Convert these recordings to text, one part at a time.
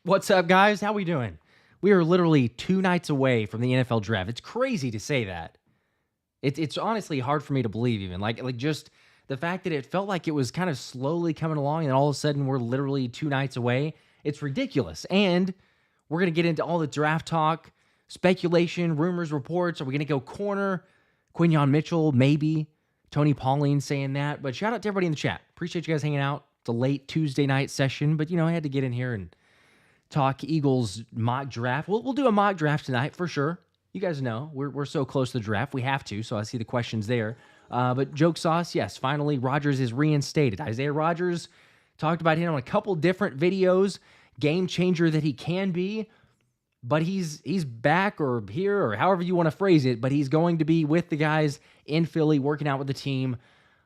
What's up, guys? How we doing? We are literally 2 nights away from the NFL draft. It's crazy to say that. It's honestly hard for me to believe even. Like just the fact that it felt like it was kind of slowly coming along and all of a sudden we're literally 2 nights away. It's ridiculous. And we're going to get into all the draft talk, speculation, rumors, reports. Are we going to go corner? Quinyon Mitchell, maybe. Tony Pauline saying that. But shout out to everybody in the chat. Appreciate you guys hanging out. It's a late Tuesday night session, but I had to get in here and talk Eagles mock draft. We'll do a mock draft tonight for sure. You guys know we're so close to the draft. We have to, so I see the questions there. But joke sauce, yes, finally Rodgers is reinstated. Isaiah Rodgers, talked about him on a couple different videos. Game changer that he can be, but he's back or here or however you want to phrase it, but he's going to be with the guys in Philly working out with the team.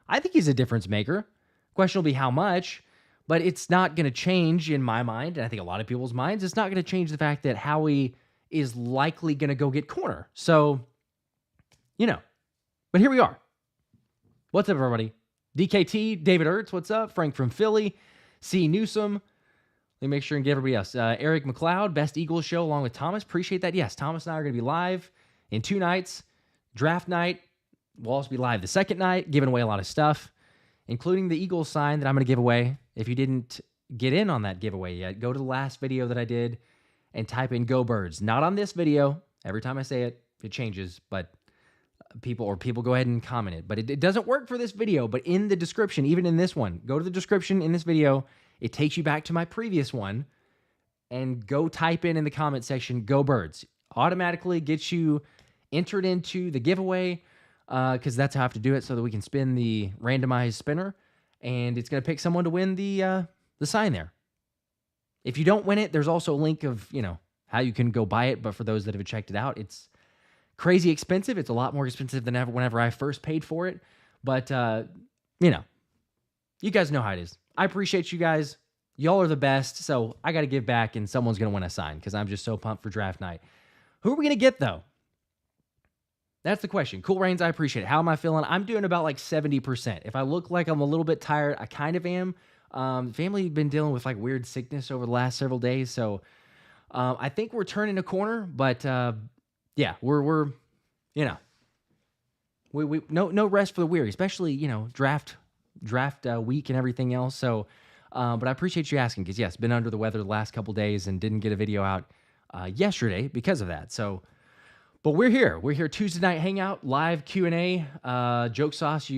I think he's a difference maker. Question will be how much, but it's not going to change in my mind, and I think a lot of people's minds, it's not going to change the fact that Howie is likely going to go get corner. So, but here we are. What's up, everybody? DKT, David Ertz, what's up? Frank from Philly, C. Newsom. Let me make sure and get everybody else. Eric McLeod, Best Eagles Show, along with Thomas. Appreciate that. Yes, Thomas and I are going to be live in 2 nights. Draft night, we'll also be live the second night, giving away a lot of stuff, including the Eagles sign that I'm going to give away. If you didn't get in on that giveaway yet, go to the last video that I did and type in Go Birds. Not on this video. Every time I say it, it changes, but people go ahead and comment it. But it doesn't work for this video, but in the description, even in this one, go to the description in this video. It takes you back to my previous one, and go type in the comment section, Go Birds. Automatically gets you entered into the giveaway, because that's how I have to do it so that we can spin the randomized spinner, and it's going to pick someone to win the sign there. If you don't win it, there's also a link of, how you can go buy it, but for those that have checked it out, it's crazy expensive. It's a lot more expensive than ever whenever I first paid for it, but, you guys know how it is. I appreciate you guys. Y'all are the best, so I got to give back, and someone's going to win a sign because I'm just so pumped for draft night. Who are we going to get, though? That's the question. Cool Rains, I appreciate it. How am I feeling? I'm doing about like 70%. If I look like I'm a little bit tired, I kind of am. Family been dealing with like weird sickness over the last several days, so I think we're turning a corner. But yeah, we're we no rest for the weary, especially draft week and everything else. So, but I appreciate you asking because yes, been under the weather the last couple days and didn't get a video out yesterday because of that. So. But we're here. We're here Tuesday night hangout, live Q&A. Joke sauce,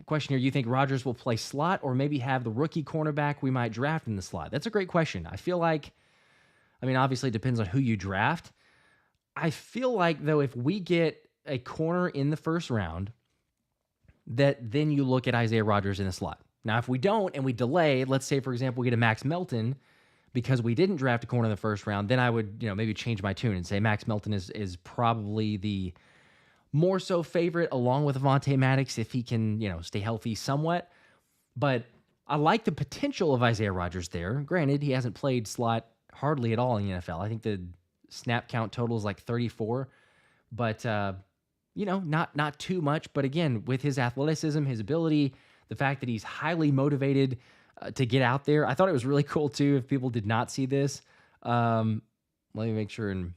question here, you think Rodgers will play slot or maybe have the rookie cornerback we might draft in the slot? That's a great question. I feel like, obviously it depends on who you draft. I feel like, though, if we get a corner in the first round, that then you look at Isaiah Rodgers in the slot. Now, if we don't and we delay, let's say, for example, we get a Max Melton, because we didn't draft a corner in the first round, then I would, maybe change my tune and say Max Melton is probably the more so favorite along with Avonte Maddox if he can, stay healthy somewhat. But I like the potential of Isaiah Rodgers there. Granted, he hasn't played slot hardly at all in the NFL. I think the snap count total is like 34, but not too much. But again, with his athleticism, his ability, the fact that he's highly motivated to get out there. I thought it was really cool too. If people did not see this, let me make sure and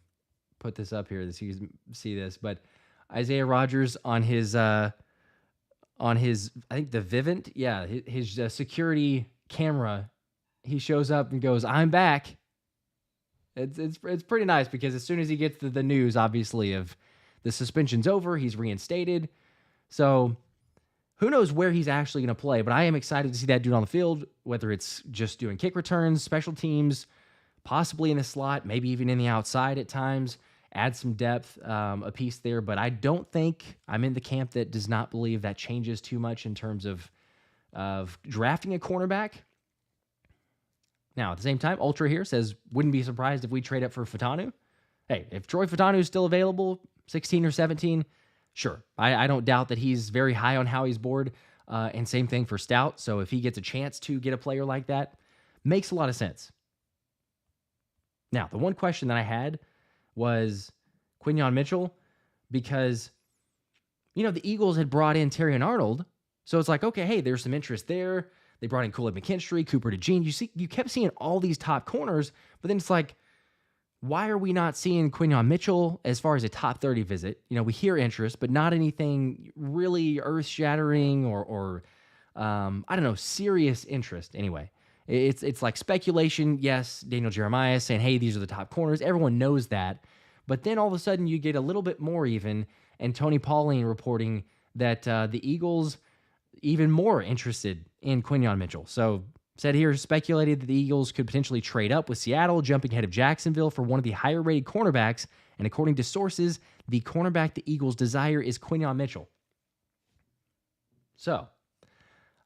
put this up here so you can see this. But Isaiah Rodgers on his I think the Vivint, his security camera, he shows up and goes, "I'm back." It's pretty nice because as soon as he gets to the news, obviously of the suspension's over, he's reinstated. So. Who knows where he's actually going to play, but I am excited to see that dude on the field, whether it's just doing kick returns, special teams, possibly in the slot, maybe even in the outside at times, add some depth, a piece there. But I don't think I'm in the camp that does not believe that changes too much in terms of drafting a cornerback. Now, at the same time, Ultra here says, wouldn't be surprised if we trade up for Fatanu. Hey, if Troy Fatanu is still available, 16 or 17, sure. I don't doubt that he's very high on Howie's board, and same thing for Stout. So if he gets a chance to get a player like that, makes a lot of sense. Now, the one question that I had was Quinyon Mitchell, because, the Eagles had brought in Terrion Arnold. So it's like, okay, hey, there's some interest there. They brought in Kool-Aid McKinstry, Cooper DeJean. You kept seeing all these top corners, but then it's like, why are we not seeing Quinyon Mitchell as far as a top 30 visit? We hear interest, but not anything really earth-shattering or I don't know, serious interest anyway. It's like speculation. Yes, Daniel Jeremiah saying, hey, these are the top corners. Everyone knows that. But then all of a sudden you get a little bit more even, and Tony Pauline reporting that the Eagles even more interested in Quinyon Mitchell. So said here, speculated that the Eagles could potentially trade up with Seattle, jumping ahead of Jacksonville for one of the higher-rated cornerbacks. And according to sources, the cornerback the Eagles desire is Quinyon Mitchell. So,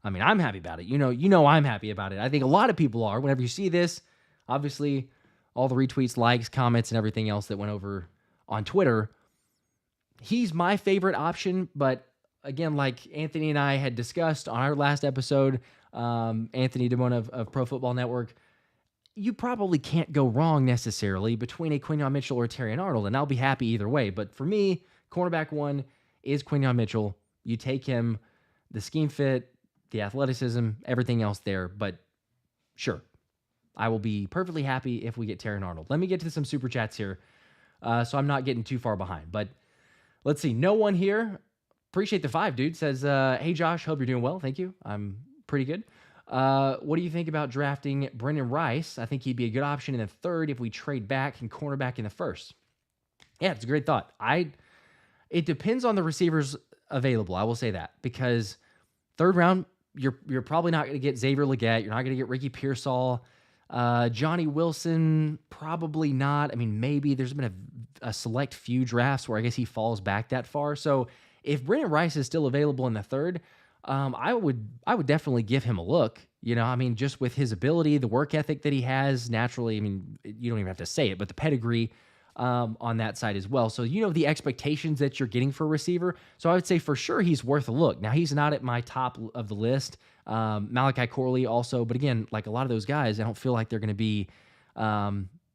I mean, I'm happy about it. You know I'm happy about it. I think a lot of people are. Whenever you see this, obviously, all the retweets, likes, comments, and everything else that went over on Twitter, he's my favorite option. But again, like Anthony and I had discussed on our last episode, Anthony Damone of Pro Football Network, you probably can't go wrong necessarily between a Quinyon Mitchell or a Terrion Arnold, and I'll be happy either way. But for me, cornerback one is Quinyon Mitchell. You take him, the scheme fit, the athleticism, everything else there. But sure, I will be perfectly happy if we get Terrion Arnold. Let me get to some super chats here, so I'm not getting too far behind. But let's see. No one here. Appreciate the 5, dude. Says, hey, Josh, hope you're doing well. Thank you. I'm pretty good. What do you think about drafting Brendan Rice? I think he'd be a good option in the 3rd if we trade back and cornerback in the 1st. Yeah, it's a great thought. It depends on the receivers available. I will say that, because 3rd round, you're probably not going to get Xavier Legette. You're not going to get Ricky Pearsall. Johnny Wilson, probably not. I mean, maybe there's been a select few drafts where I guess he falls back that far. So if Brendan Rice is still available in the 3rd, I would definitely give him a look. I mean, just with his ability, the work ethic that he has naturally, I mean, you don't even have to say it, but the pedigree on that side as well. So, the expectations that you're getting for a receiver. So I would say for sure he's worth a look. Now, he's not at my top of the list. Malachi Corley also, but again, like a lot of those guys, I don't feel like they're going to be,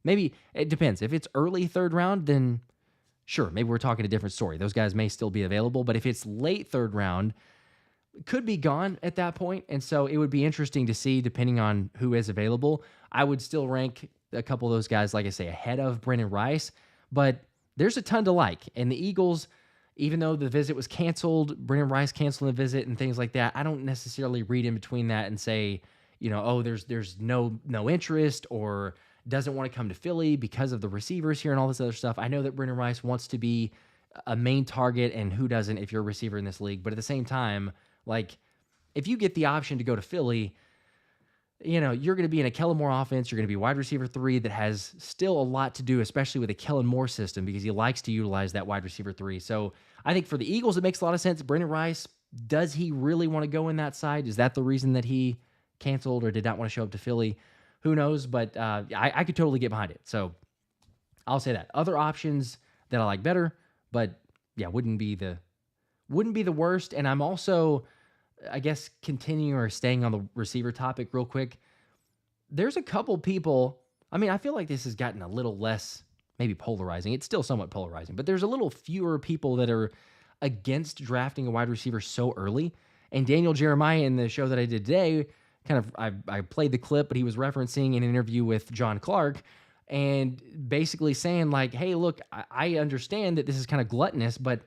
maybe it depends. If it's early 3rd round, then sure, maybe we're talking a different story. Those guys may still be available, but if it's late 3rd round, could be gone at that point. And so it would be interesting to see, depending on who is available. I would still rank a couple of those guys, like I say, ahead of Brendan Rice, but there's a ton to like. And the Eagles, even though the visit was canceled, Brendan Rice canceling the visit and things like that, I don't necessarily read in between that and say, there's no interest or doesn't want to come to Philly because of the receivers here and all this other stuff. I know that Brendan Rice wants to be a main target, and who doesn't if you're a receiver in this league. But at the same time, like, if you get the option to go to Philly, you're going to be in a Kellen Moore offense. You're going to be wide receiver 3 that has still a lot to do, especially with a Kellen Moore system, because he likes to utilize that wide receiver 3. So I think for the Eagles, it makes a lot of sense. Brendan Rice, does he really want to go in that side? Is that the reason that he canceled or did not want to show up to Philly? Who knows? But I could totally get behind it. So I'll say that. Other options that I like better, but yeah, wouldn't be the worst. And I'm also, I guess, continuing or staying on the receiver topic real quick. There's a couple people, I mean, I feel like this has gotten a little less maybe polarizing. It's still somewhat polarizing, but there's a little fewer people that are against drafting a wide receiver so early. And Daniel Jeremiah, in the show that I did today, I played the clip, but he was referencing an interview with John Clark and basically saying like, hey, look, I understand that this is kind of gluttonous, but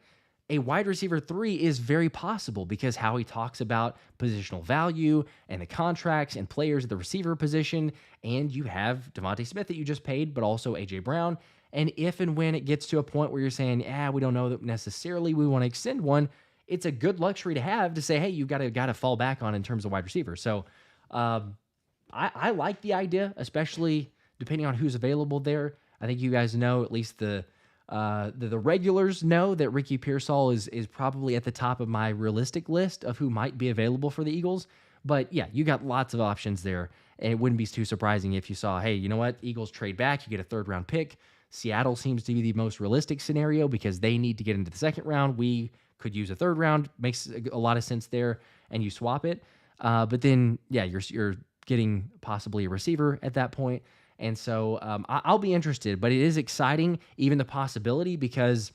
a wide receiver 3 is very possible because Howie talks about positional value and the contracts and players at the receiver position. And you have Devontae Smith that you just paid, but also A.J. Brown. And if and when it gets to a point where you're saying, we don't know that necessarily we want to extend one, it's a good luxury to have to say, hey, you've got to fall back on in terms of wide receiver. So I like the idea, especially depending on who's available there. I think you guys know, at least the regulars know, that Ricky Pearsall is probably at the top of my realistic list of who might be available for the Eagles. But yeah, you got lots of options there. And it wouldn't be too surprising if you saw, hey, you know what? Eagles trade back, you get a 3rd round pick. Seattle seems to be the most realistic scenario because they need to get into the 2nd round. We could use a 3rd round. Makes a lot of sense there, and you swap it. But then, yeah, you're getting possibly a receiver at that point. And so I'll be interested, but it is exciting, even the possibility, because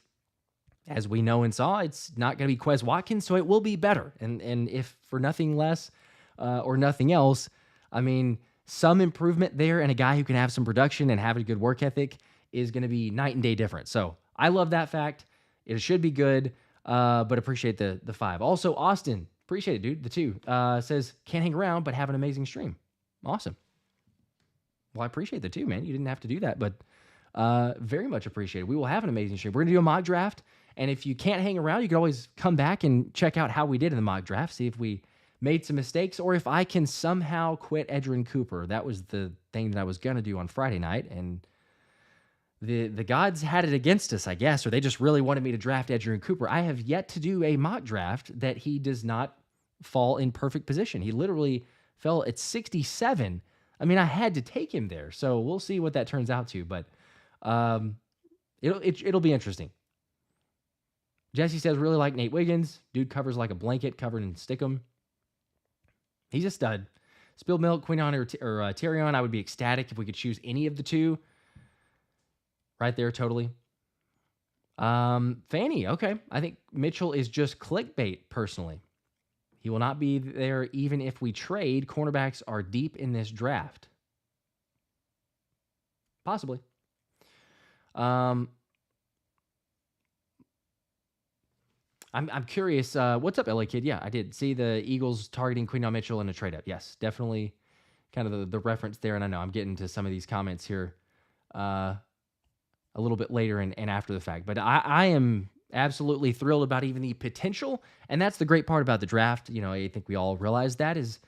as we know and saw, it's not going to be Quez Watkins, so it will be better. And if for nothing less, or nothing else. I mean, some improvement there and a guy who can have some production and have a good work ethic is going to be night and day different. So I love that fact. It should be good, but appreciate the 5. Also, Austin, appreciate it, dude. The 2 says, can't hang around, but have an amazing stream. Awesome. Well, I appreciate the 2, man. You didn't have to do that, but very much appreciated. We will have an amazing stream. We're going to do a mock draft, and if you can't hang around, you can always come back and check out how we did in the mock draft, see if we made some mistakes, or if I can somehow quit Edgerrin Cooper. That was the thing that I was going to do on Friday night, and the gods had it against us, I guess, or they just really wanted me to draft Edgerrin Cooper. I have yet to do a mock draft that he does not fall in perfect position. He literally fell at 67. I mean, I had to take him there, so we'll see what that turns out to, but it'll be interesting. Jesse says, really like Nate Wiggins. Dude covers like a blanket covered in stickum. He's a stud. Spilled milk, Quinyon or Terrion. I would be ecstatic if we could choose any of the 2. Right there, totally. Fanny, okay. I think Mitchell is just clickbait, personally. He will not be there even if we trade. Cornerbacks are deep in this draft. Possibly. I'm curious. What's up, LA Kid? Yeah, I did see the Eagles targeting Quinyon Mitchell in a trade up. Yes, definitely kind of the reference there. And I know I'm getting to some of these comments here a little bit later and after the fact. But I am absolutely thrilled about even the potential. And that's the great part about the draft. You know, I think we all realize that is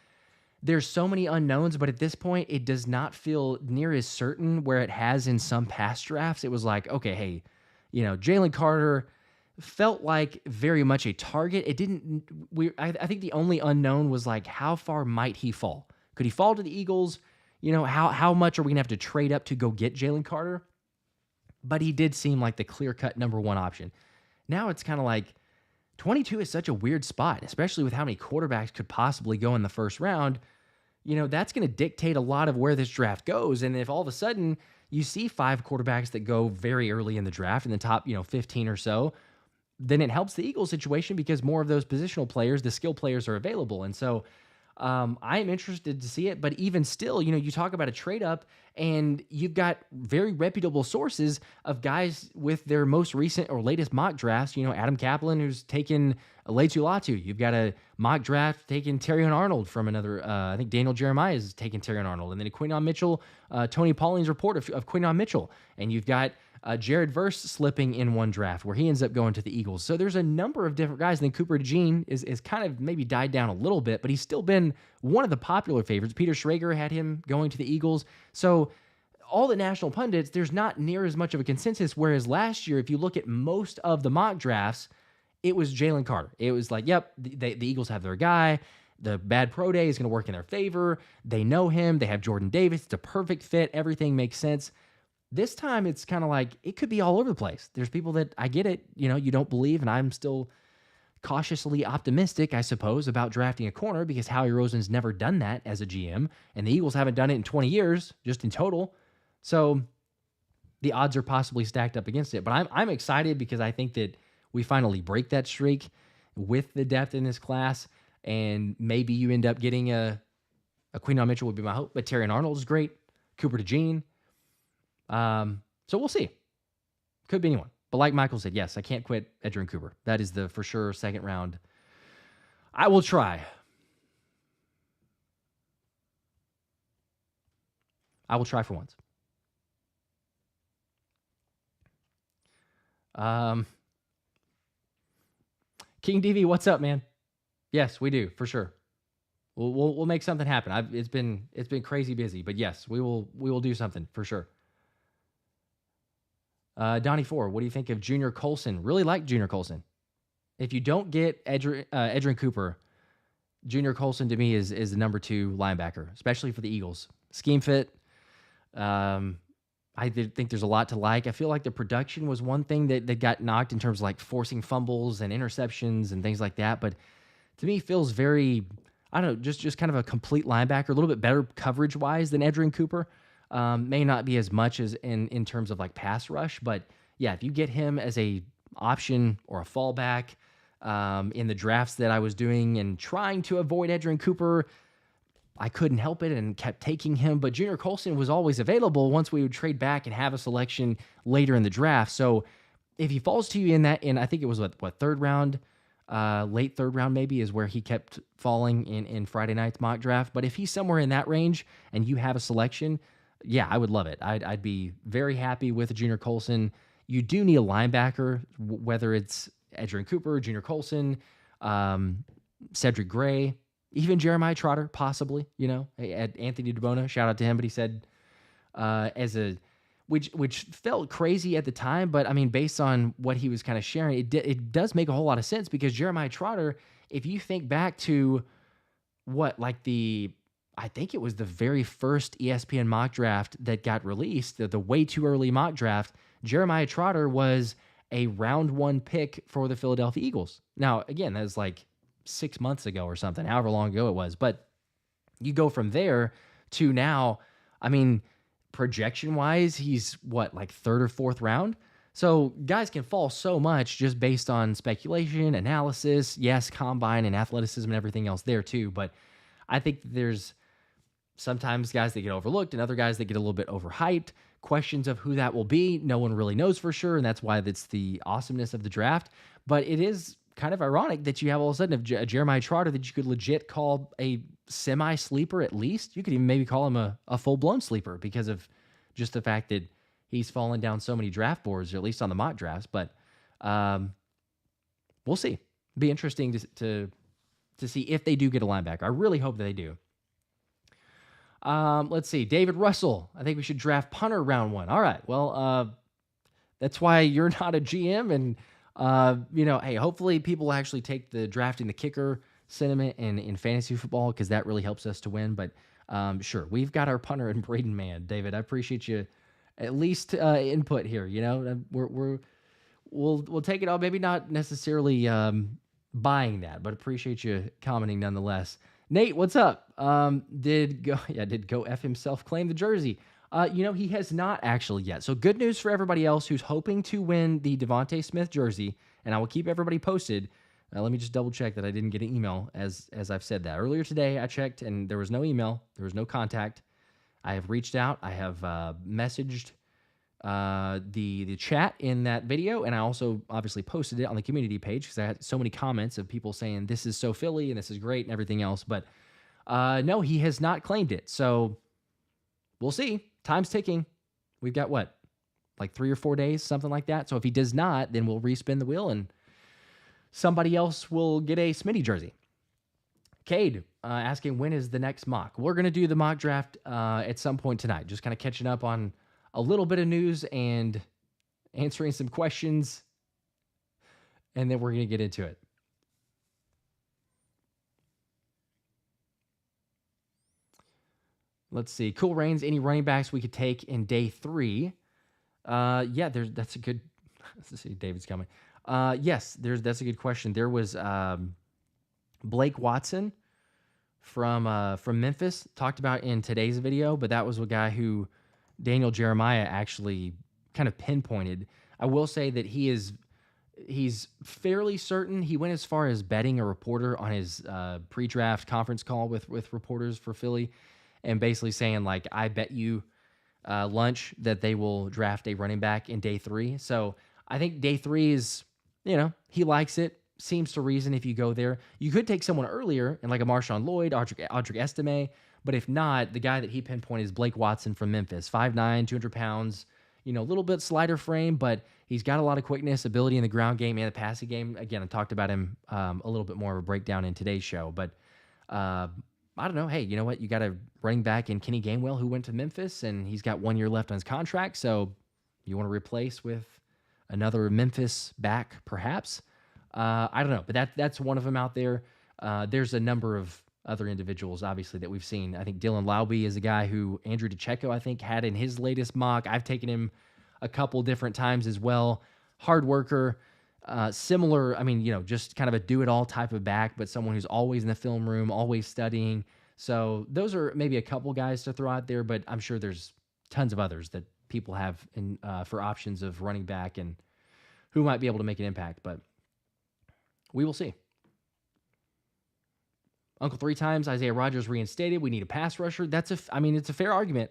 there's so many unknowns, but at this point, it does not feel near as certain where it has in some past drafts. It was like, okay, hey, you know, Jalen Carter felt like very much a target. It didn't, I think the only unknown was like, how far might he fall? Could he fall to the Eagles? You know, how much are we gonna have to trade up to go get Jalen Carter? But he did seem like the clear-cut number 1 option. Now it's kind of like 22 is such a weird spot, especially with how many quarterbacks could possibly go in the first round. You know, that's going to dictate a lot of where this draft goes. And if all of a sudden you see 5 quarterbacks that go very early in the draft in the top, 15 or so, then it helps the Eagles situation because more of those positional players, the skill players, are available. And so I am interested to see it, but even still, you talk about a trade up and you've got very reputable sources of guys with their most recent or latest mock drafts. Adam Kaplan, who's taken Letu Latu. You've got a mock draft taking Terrion Arnold from another, I think Daniel Jeremiah is taking Terrion Arnold. And then a Quinyon Mitchell, Tony Pauline's report of Quinyon Mitchell. And you've got Jared Verse slipping in one draft where he ends up going to the Eagles. So there's a number of different guys. And then Cooper DeJean is kind of maybe died down a little bit, but he's still been one of the popular favorites. Peter Schrager had him going to the Eagles. So all the national pundits, there's not near as much of a consensus. Whereas last year, if you look at most of the mock drafts, it was Jalen Carter. It was like, yep, the Eagles have their guy. The bad pro day is going to work in their favor. They know him. They have Jordan Davis. It's a perfect fit. Everything makes sense. This time, it's kind of like it could be all over the place. There's people that I get it, you don't believe, and I'm still cautiously optimistic, I suppose, about drafting a corner because Howie Roseman's never done that as a GM, and the Eagles haven't done it in 20 years, just in total. So the odds are possibly stacked up against it. But I'm excited because I think that we finally break that streak with the depth in this class, and maybe you end up getting a Quinyon Mitchell would be my hope, but Terrion Arnold is great, Cooper DeJean. So we'll see. Could be anyone. But like Michael said, yes, I can't quit Edgerrin Cooper. That is the for sure second round. I will try. I will try for once. King DV, what's up, man? Yes, we do, for sure. We'll make something happen. It's been crazy busy, but yes, we will do something for sure. Donnie Ford, what do you think of Junior Colson? Really like Junior Colson. If you don't get Edgerrin Cooper, Junior Colson to me is the number 2 linebacker, especially for the Eagles. Scheme fit. I think there's a lot to like. I feel like the production was one thing that got knocked in terms of like forcing fumbles and interceptions and things like that. But to me, feels very, I don't know, just kind of a complete linebacker, a little bit better coverage-wise than Edgerrin Cooper. May not be as much as in terms of like pass rush, but yeah, if you get him as a option or a fallback in the drafts that I was doing and trying to avoid Edgerrin Cooper, I couldn't help it and kept taking him. But Junior Colson was always available once we would trade back and have a selection later in the draft. So if he falls to you in that, I think it was what third round, late third round maybe, is where he kept falling in Friday night's mock draft. But if he's somewhere in that range and you have a selection, yeah, I would love it. I'd be very happy with Junior Colson. You do need a linebacker, whether it's Edgerrin Cooper, Junior Colson, Cedric Gray, even Jeremiah Trotter, possibly. Anthony DeBona, shout out to him, but he said which felt crazy at the time, but I mean, based on what he was kind of sharing, it does make a whole lot of sense, because Jeremiah Trotter, if you think back to I think it was the very first ESPN mock draft that got released, the way too early mock draft, Jeremiah Trotter was a round 1 pick for the Philadelphia Eagles. Now, again, that was like 6 months ago or something, however long ago it was. But you go from there to now, I mean, projection-wise, he's like 3rd or 4th round? So guys can fall so much just based on speculation, analysis, yes, combine and athleticism and everything else there too. But I think there's sometimes guys that get overlooked and other guys that get a little bit overhyped. Questions of who that will be, no one really knows for sure, and that's why that's the awesomeness of the draft. But it is kind of ironic that you have all of a sudden a Jeremiah Trotter that you could legit call a semi-sleeper at least. You could even maybe call him a full-blown sleeper because of just the fact that he's fallen down so many draft boards, or at least on the mock drafts. But we'll see. Be interesting to see if they do get a linebacker. I really hope that they do. Let's see. David Russell. I think we should draft punter round 1. All right. Well, that's why you're not a GM. And, hey, hopefully people actually take the drafting the kicker sentiment in fantasy football, because that really helps us to win. But sure, we've got our punter and Braden Mann. David, I appreciate you at least input here. We'll take it all. Maybe not necessarily buying that, but appreciate you commenting nonetheless. Nate, what's up? Did Go F himself claim the jersey? He has not actually yet. So good news for everybody else who's hoping to win the Devontae Smith jersey, and I will keep everybody posted. Let me just double check that I didn't get an email as I've said that. Earlier today, I checked, and there was no email. There was no contact. I have reached out. I have messaged the chat in that video, and I also obviously posted it on the community page because I had so many comments of people saying this is so Philly and this is great and everything else. But no, he has not claimed it. So we'll see. Time's ticking. We've got like 3 or 4 days, something like that. So if he does not, then we'll respin the wheel and somebody else will get a Smitty jersey. Cade asking, when is the next mock? We're going to do the mock draft at some point tonight. Just kind of catching up on a little bit of news and answering some questions, and then we're going to get into it. Let's see. Cool Rains, any running backs we could take in day 3? That's a good... Let's see, David's coming. Yes, that's a good question. There was Blake Watson from Memphis, talked about in today's video, but that was a guy who Daniel Jeremiah actually kind of pinpointed. I will say that he's fairly certain. He went as far as betting a reporter on his pre-draft conference call with reporters for Philly, and basically saying, like, I bet you lunch that they will draft a running back in day 3. So I think day 3 is, he likes it. Seems to reason if you go there. You could take someone earlier, and like a Marshawn Lloyd, Audric Estime, but if not, the guy that he pinpointed is Blake Watson from Memphis. 5'9", 200 pounds, a little bit slighter frame, but he's got a lot of quickness, ability in the ground game and the passing game. Again, I talked about him a little bit more of a breakdown in today's show, but I don't know. Hey, you know what? You got a running back in Kenny Gainwell who went to Memphis, and he's got 1 year left on his contract, so you want to replace with another Memphis back, perhaps? I don't know, but that's one of them out there. There's a number of other individuals, obviously, that we've seen. I think Dylan Laube is a guy who Andrew DeCecco, I think, had in his latest mock. I've taken him a couple different times as well. Hard worker, similar, just kind of a do-it-all type of back, but someone who's always in the film room, always studying. So those are maybe a couple guys to throw out there, but I'm sure there's tons of others that people have for options of running back and who might be able to make an impact, but we will see. Uncle 3 times, Isaiah Rodgers reinstated. We need a pass rusher. It's a fair argument.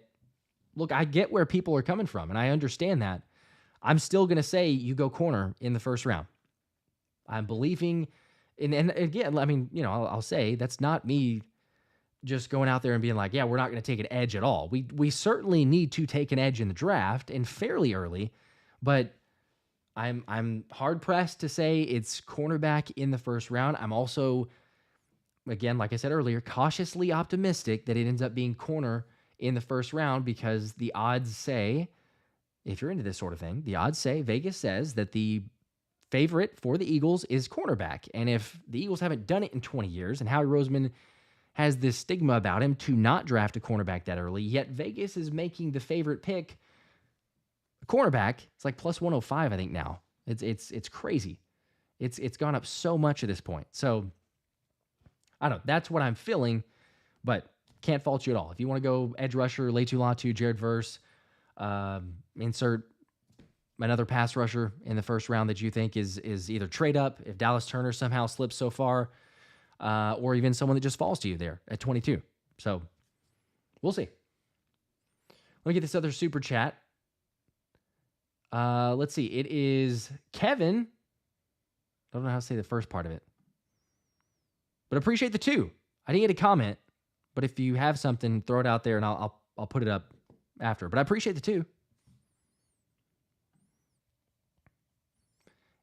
Look, I get where people are coming from, and I understand that. I'm still going to say you go corner in the first round. I'm believing, and again, I'll say that's not me just going out there and being like, yeah, we're not going to take an edge at all. We certainly need to take an edge in the draft and fairly early, but I'm hard pressed to say it's cornerback in the first round. I'm also, again, like I said earlier, cautiously optimistic that it ends up being corner in the first round because the odds say, if you're into this sort of thing, the odds say, Vegas says that the favorite for the Eagles is cornerback. And if the Eagles haven't done it in 20 years and Howie Roseman has this stigma about him to not draft a cornerback that early, yet Vegas is making the favorite pick a cornerback. It's like plus 105, I think now. It's crazy. It's gone up so much at this point. So I don't know. That's what I'm feeling, but can't fault you at all. If you want to go edge rusher, Leitu Latu, Jared Verse, insert another pass rusher in the first round that you think is either trade up if Dallas Turner somehow slips so far, or even someone that just falls to you there at 22. So we'll see. Let me get this other super chat. Let's see. It is Kevin. I don't know how to say the first part of it, but appreciate the 2. I didn't get a comment, but if you have something, throw it out there and I'll put it up after. But I appreciate the 2.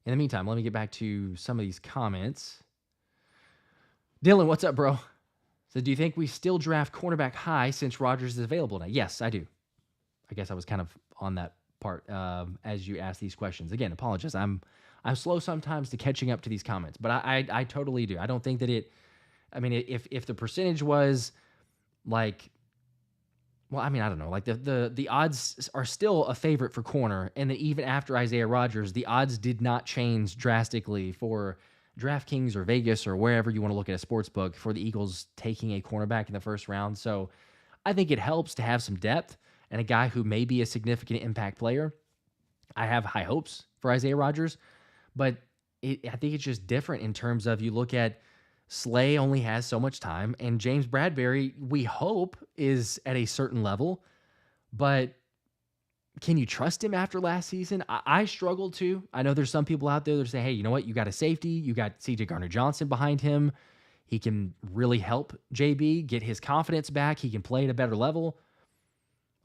In the meantime, let me get back to some of these comments. Dylan, what's up, bro? So do you think we still draft cornerback high since Rodgers is available now? Yes, I do. I guess I was kind of on that part as you asked these questions. Again, apologize. I'm slow sometimes to catching up to these comments, but I totally do. I don't think that if the percentage was like, well, I don't know. Like the odds are still a favorite for corner, and then even after Isaiah Rodgers, the odds did not change drastically for DraftKings or Vegas or wherever you want to look at a sports book for the Eagles taking a cornerback in the first round. So I think it helps to have some depth and a guy who may be a significant impact player. I have high hopes for Isaiah Rodgers, but I think it's just different in terms of you look at Slay only has so much time, and James Bradbury, we hope, is at a certain level, but can you trust him after last season? I struggle to. I know there's some people out there that say, hey, you know what? You got a safety. You got C.J. Gardner-Johnson behind him. He can really help JB get his confidence back. He can play at a better level.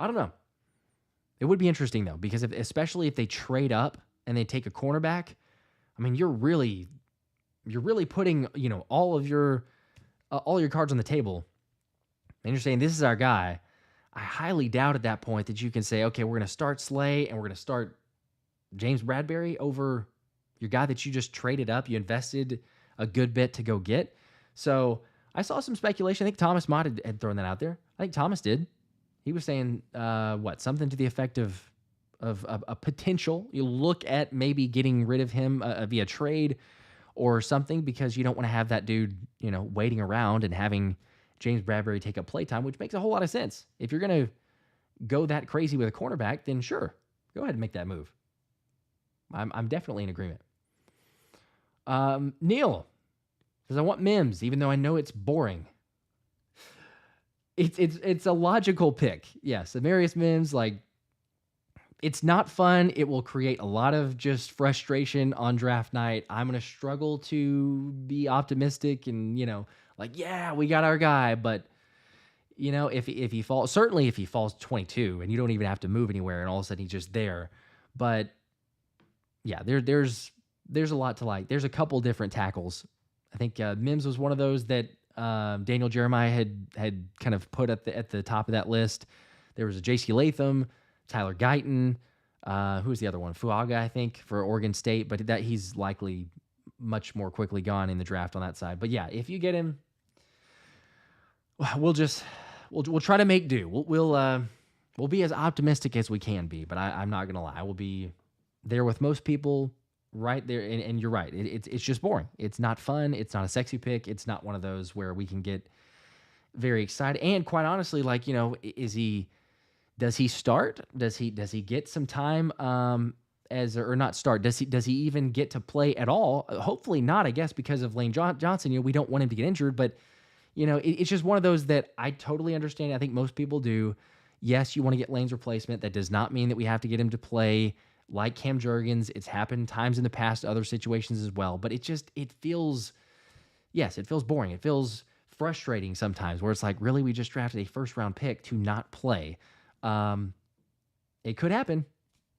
I don't know. It would be interesting, though, because especially if they trade up and they take a cornerback, you're really putting, all your cards on the table, and you're saying, this is our guy. I highly doubt at that point that you can say, okay, we're going to start Slay and we're going to start James Bradbury over your guy that you just traded up. You invested a good bit to go get. So I saw some speculation. I think Thomas Mott had thrown that out there. I think Thomas did. He was saying, something to the effect of a potential. You look at maybe getting rid of him via trade or something, because you don't want to have that dude, waiting around and having James Bradbury take up playtime, which makes a whole lot of sense. If you're going to go that crazy with a cornerback, then sure, go ahead and make that move. I'm definitely in agreement. Neil says, I want Mims, even though I know it's boring. It's a logical pick. Yes, Amarius Mims, it's not fun. It will create a lot of just frustration on draft night. I'm going to struggle to be optimistic and, yeah, we got our guy. But, if he falls, certainly if he falls 22 and you don't even have to move anywhere and all of a sudden he's just there. But yeah, there's a lot to like. There's a couple different tackles. I think Mims was one of those that Daniel Jeremiah had kind of put at the top of that list. There was a J.C. Latham, Tyler Guyton, who's the other one? Fuaga, I think, for Oregon State, but that he's likely much more quickly gone in the draft on that side. But yeah, if you get him, we'll try to make do. We'll be as optimistic as we can be. But I'm not gonna lie, I will be there with most people right there. And you're right, it's just boring. It's not fun. It's not a sexy pick. It's not one of those where we can get very excited. And quite honestly, does he start? Does he get some time or not start? Does he even get to play at all? Hopefully not, I guess, because of Lane Johnson. We don't want him to get injured, but it's just one of those that I totally understand. I think most people do. Yes, you want to get Lane's replacement. That does not mean that we have to get him to play like Cam Jurgens. It's happened times in the past, other situations as well. But it feels, yes, it feels boring. It feels frustrating sometimes where it's like, really, we just drafted a first round pick to not play. It could happen.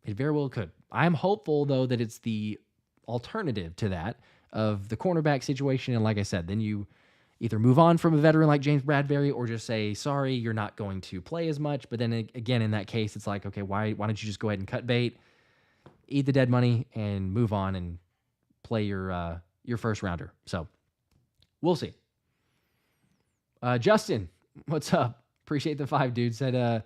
It very well could. I'm hopeful, though, that it's the alternative to that of the cornerback situation. And like I said, then you either move on from a veteran like James Bradbury or just say, sorry, you're not going to play as much. But then again, in that case, it's like, okay, why don't you just go ahead and cut bait, eat the dead money, and move on and play your first rounder. So we'll see. Justin, what's up? Appreciate the 5, dude. Said,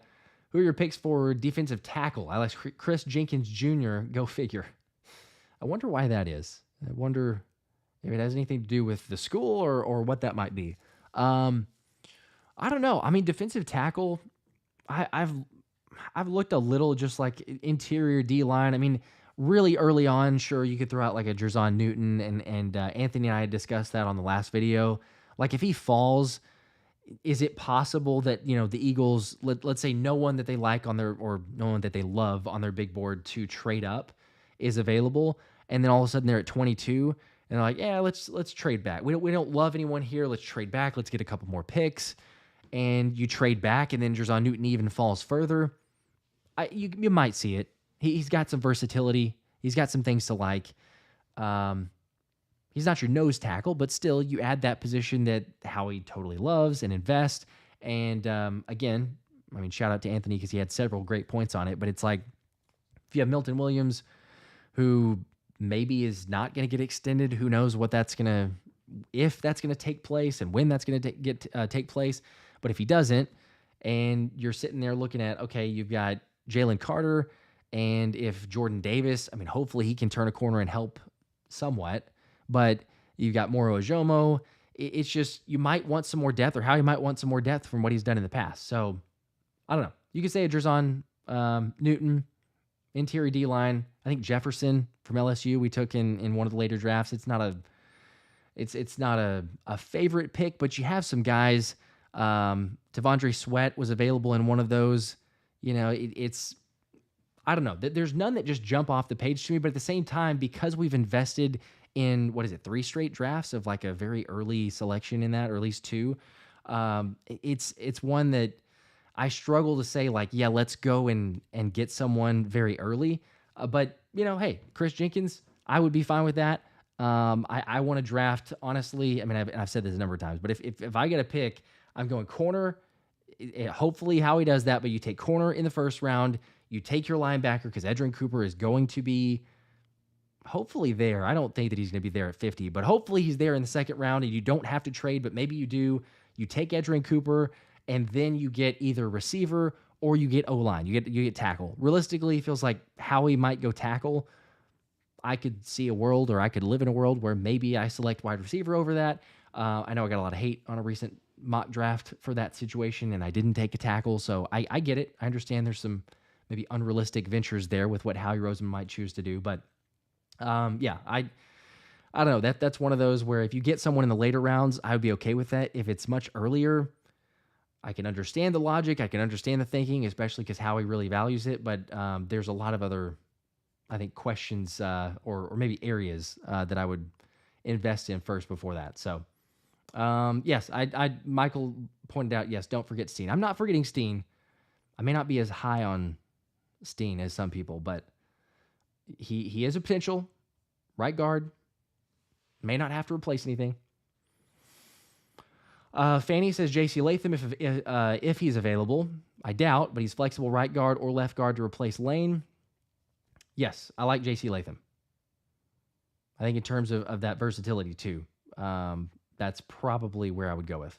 who are your picks for defensive tackle? I like Chris Jenkins Jr. Go figure. I wonder why that is. I wonder if it has anything to do with the school or what that might be. I don't know. I mean, defensive tackle, I've looked a little just like interior D-line. I mean, really early on, sure, you could throw out like a Jerzon Newton, and Anthony and I had discussed that on the last video. Like if he falls, is it possible that, the Eagles, let's say no one that they like on their, or no one that they love on their big board to trade up is available, and then all of a sudden they're at 22, and they're like, yeah, let's trade back. We don't love anyone here. Let's trade back. Let's get a couple more picks, and you trade back, and then Jerzon Newton even falls further. You might see it. He's got some versatility. He's got some things to like. He's not your nose tackle, but still, you add that position that Howie totally loves and invests. And again, I mean, shout out to Anthony because he had several great points on it. But it's like, if you have Milton Williams, who maybe is not going to get extended, who knows what that's going to, if that's going to take place and when that's going to take place. But if he doesn't, and you're sitting there looking at, okay, you've got Jalen Carter, and if Jordan Davis, I mean, hopefully he can turn a corner and help somewhat. But you've got Moro Ojomo. It's just, you might want some more depth, or Howie might want some more depth from what he's done in the past. So, I don't know. You could say a Jerzon Newton, interior D-line. I think Jefferson from LSU we took in one of the later drafts. It's not a favorite pick, but you have some guys. T'Vondre Sweat was available in one of those. It's I don't know. There's none that just jump off the page to me, but at the same time, because we've invested in, 3 straight drafts of like a very early selection in that, or at least 2, it's one that I struggle to say like, yeah, let's go and get someone very early. But hey, Chris Jenkins, I would be fine with that. I want to draft, honestly. I mean, I've said this a number of times, but if I get a pick, I'm going corner. Hopefully Howie does that, but you take corner in the first round. You take your linebacker because Edgerrin Cooper is going to be hopefully there. I don't think that he's going to be there at 50, but hopefully he's there in the second round, and you don't have to trade, but maybe you do. You take Edgerrin Cooper, and then you get either receiver or you get O-line. You get tackle. Realistically, it feels like Howie might go tackle. I could see a world, or I could live in a world where maybe I select wide receiver over that. I know I got a lot of hate on a recent mock draft for that situation, and I didn't take a tackle, so I get it. I understand there's some maybe unrealistic ventures there with what Howie Roseman might choose to do, but yeah, I don't know. That's one of those where if you get someone in the later rounds, I would be okay with that. If it's much earlier, I can understand the logic. I can understand the thinking, especially because Howie really values it, but there's a lot of other, I think, questions or maybe areas that I would invest in first before that. So, yes, Michael pointed out, yes, don't forget Steen. I'm not forgetting Steen. I may not be as high on Steen as some people, but he has a potential. Right guard. May not have to replace anything. Fanny says J.C. Latham if he's available. I doubt, but he's flexible right guard or left guard to replace Lane. Yes, I like J.C. Latham. I think in terms of that versatility too, that's probably where I would go with.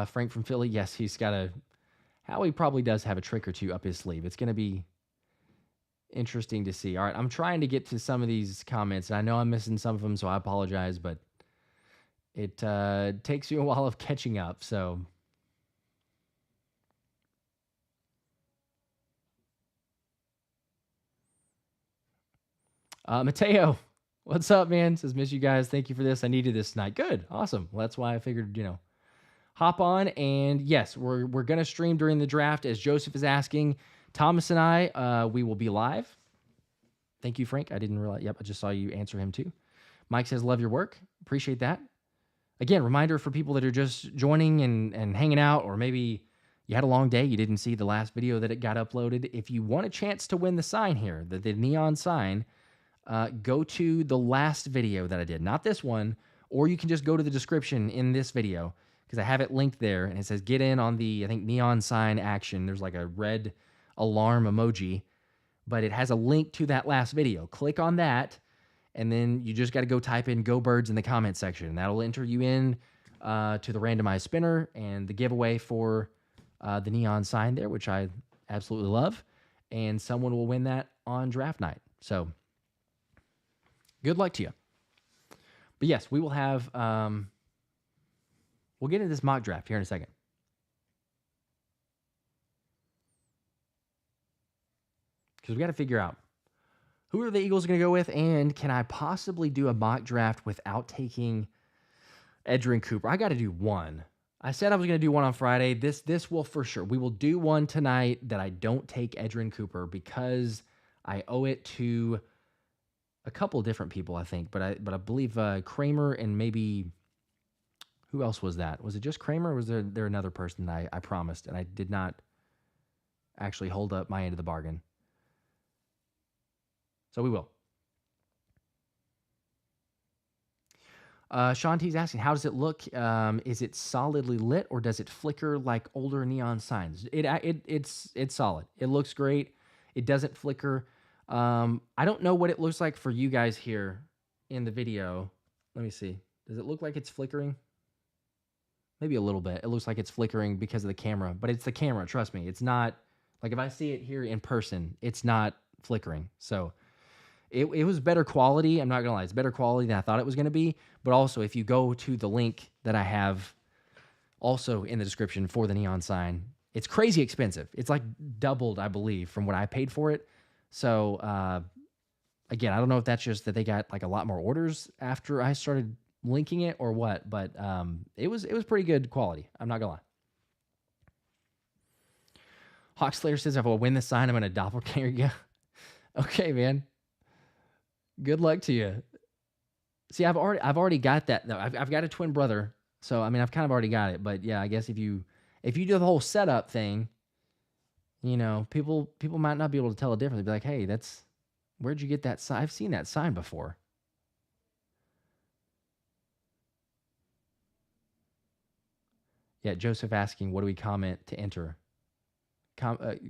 Frank from Philly, yes, he's got Howie probably does have a trick or two up his sleeve. It's going to be interesting to see. All right, I'm trying to get to some of these comments, and I know I'm missing some of them, so I apologize, but it takes you a while of catching up, so. Mateo, what's up, man? Says, miss you guys. Thank you for this. I needed this tonight. Good. Awesome. Well, that's why I figured, hop on. And yes, we're going to stream during the draft, as Joseph is asking. Thomas and I, we will be live. Thank you, Frank. I didn't realize. Yep, I just saw you answer him too. Mike says, love your work. Appreciate that. Again, reminder for people that are just joining and hanging out, or maybe you had a long day, you didn't see the last video that it got uploaded. If you want a chance to win the sign here, the neon sign, go to the last video that I did, not this one, or you can just go to the description in this video, because I have it linked there, and it says get in on the, I think, neon sign action. There's like a red alarm emoji, but it has a link to that last video. Click on that, and then you just got to go type in "Go Birds" in the comment section, and that'll enter you in to the randomized spinner and the giveaway for the neon sign there, which I absolutely love, and someone will win that on draft night. So good luck to you. But yes, we will have, we'll get into this mock draft here in a second. Because we got to figure out who are the Eagles going to go with, and can I possibly do a mock draft without taking Edgerrin Cooper? I got to do one. I said I was going to do one on Friday. This will for sure. We will do one tonight that I don't take Edgerrin Cooper, because I owe it to a couple of different people, I think. But I believe Kramer, and maybe who else was that? Was it just Kramer, or was there another person that I promised and I did not actually hold up my end of the bargain? So we will. Sean T's asking, how does it look? Is it solidly lit, or does it flicker like older neon signs? It's solid. It looks great. It doesn't flicker. I don't know what it looks like for you guys here in the video. Let me see. Does it look like it's flickering? Maybe a little bit. It looks like it's flickering because of the camera, but it's the camera. Trust me. It's not like, if I see it here in person, it's not flickering. So it was better quality. I'm not going to lie. It's better quality than I thought it was going to be. But also, if you go to the link that I have also in the description for the neon sign, it's crazy expensive. It's like doubled, I believe, from what I paid for it. So, again, I don't know if that's just that they got like a lot more orders after I started linking it or what, but it was pretty good quality. I'm not going to lie. Hawkslayer says, if I win this sign, I'm going to doppelganger you. Okay, man. Good luck to you. See, I've already got that. No, I've got a twin brother, so I mean, I've kind of already got it. But yeah, I guess if you do the whole setup thing, people might not be able to tell the difference. They'd be like, hey, where'd you get that sign? I've seen that sign before. Yeah, Joseph asking, what do we comment to enter?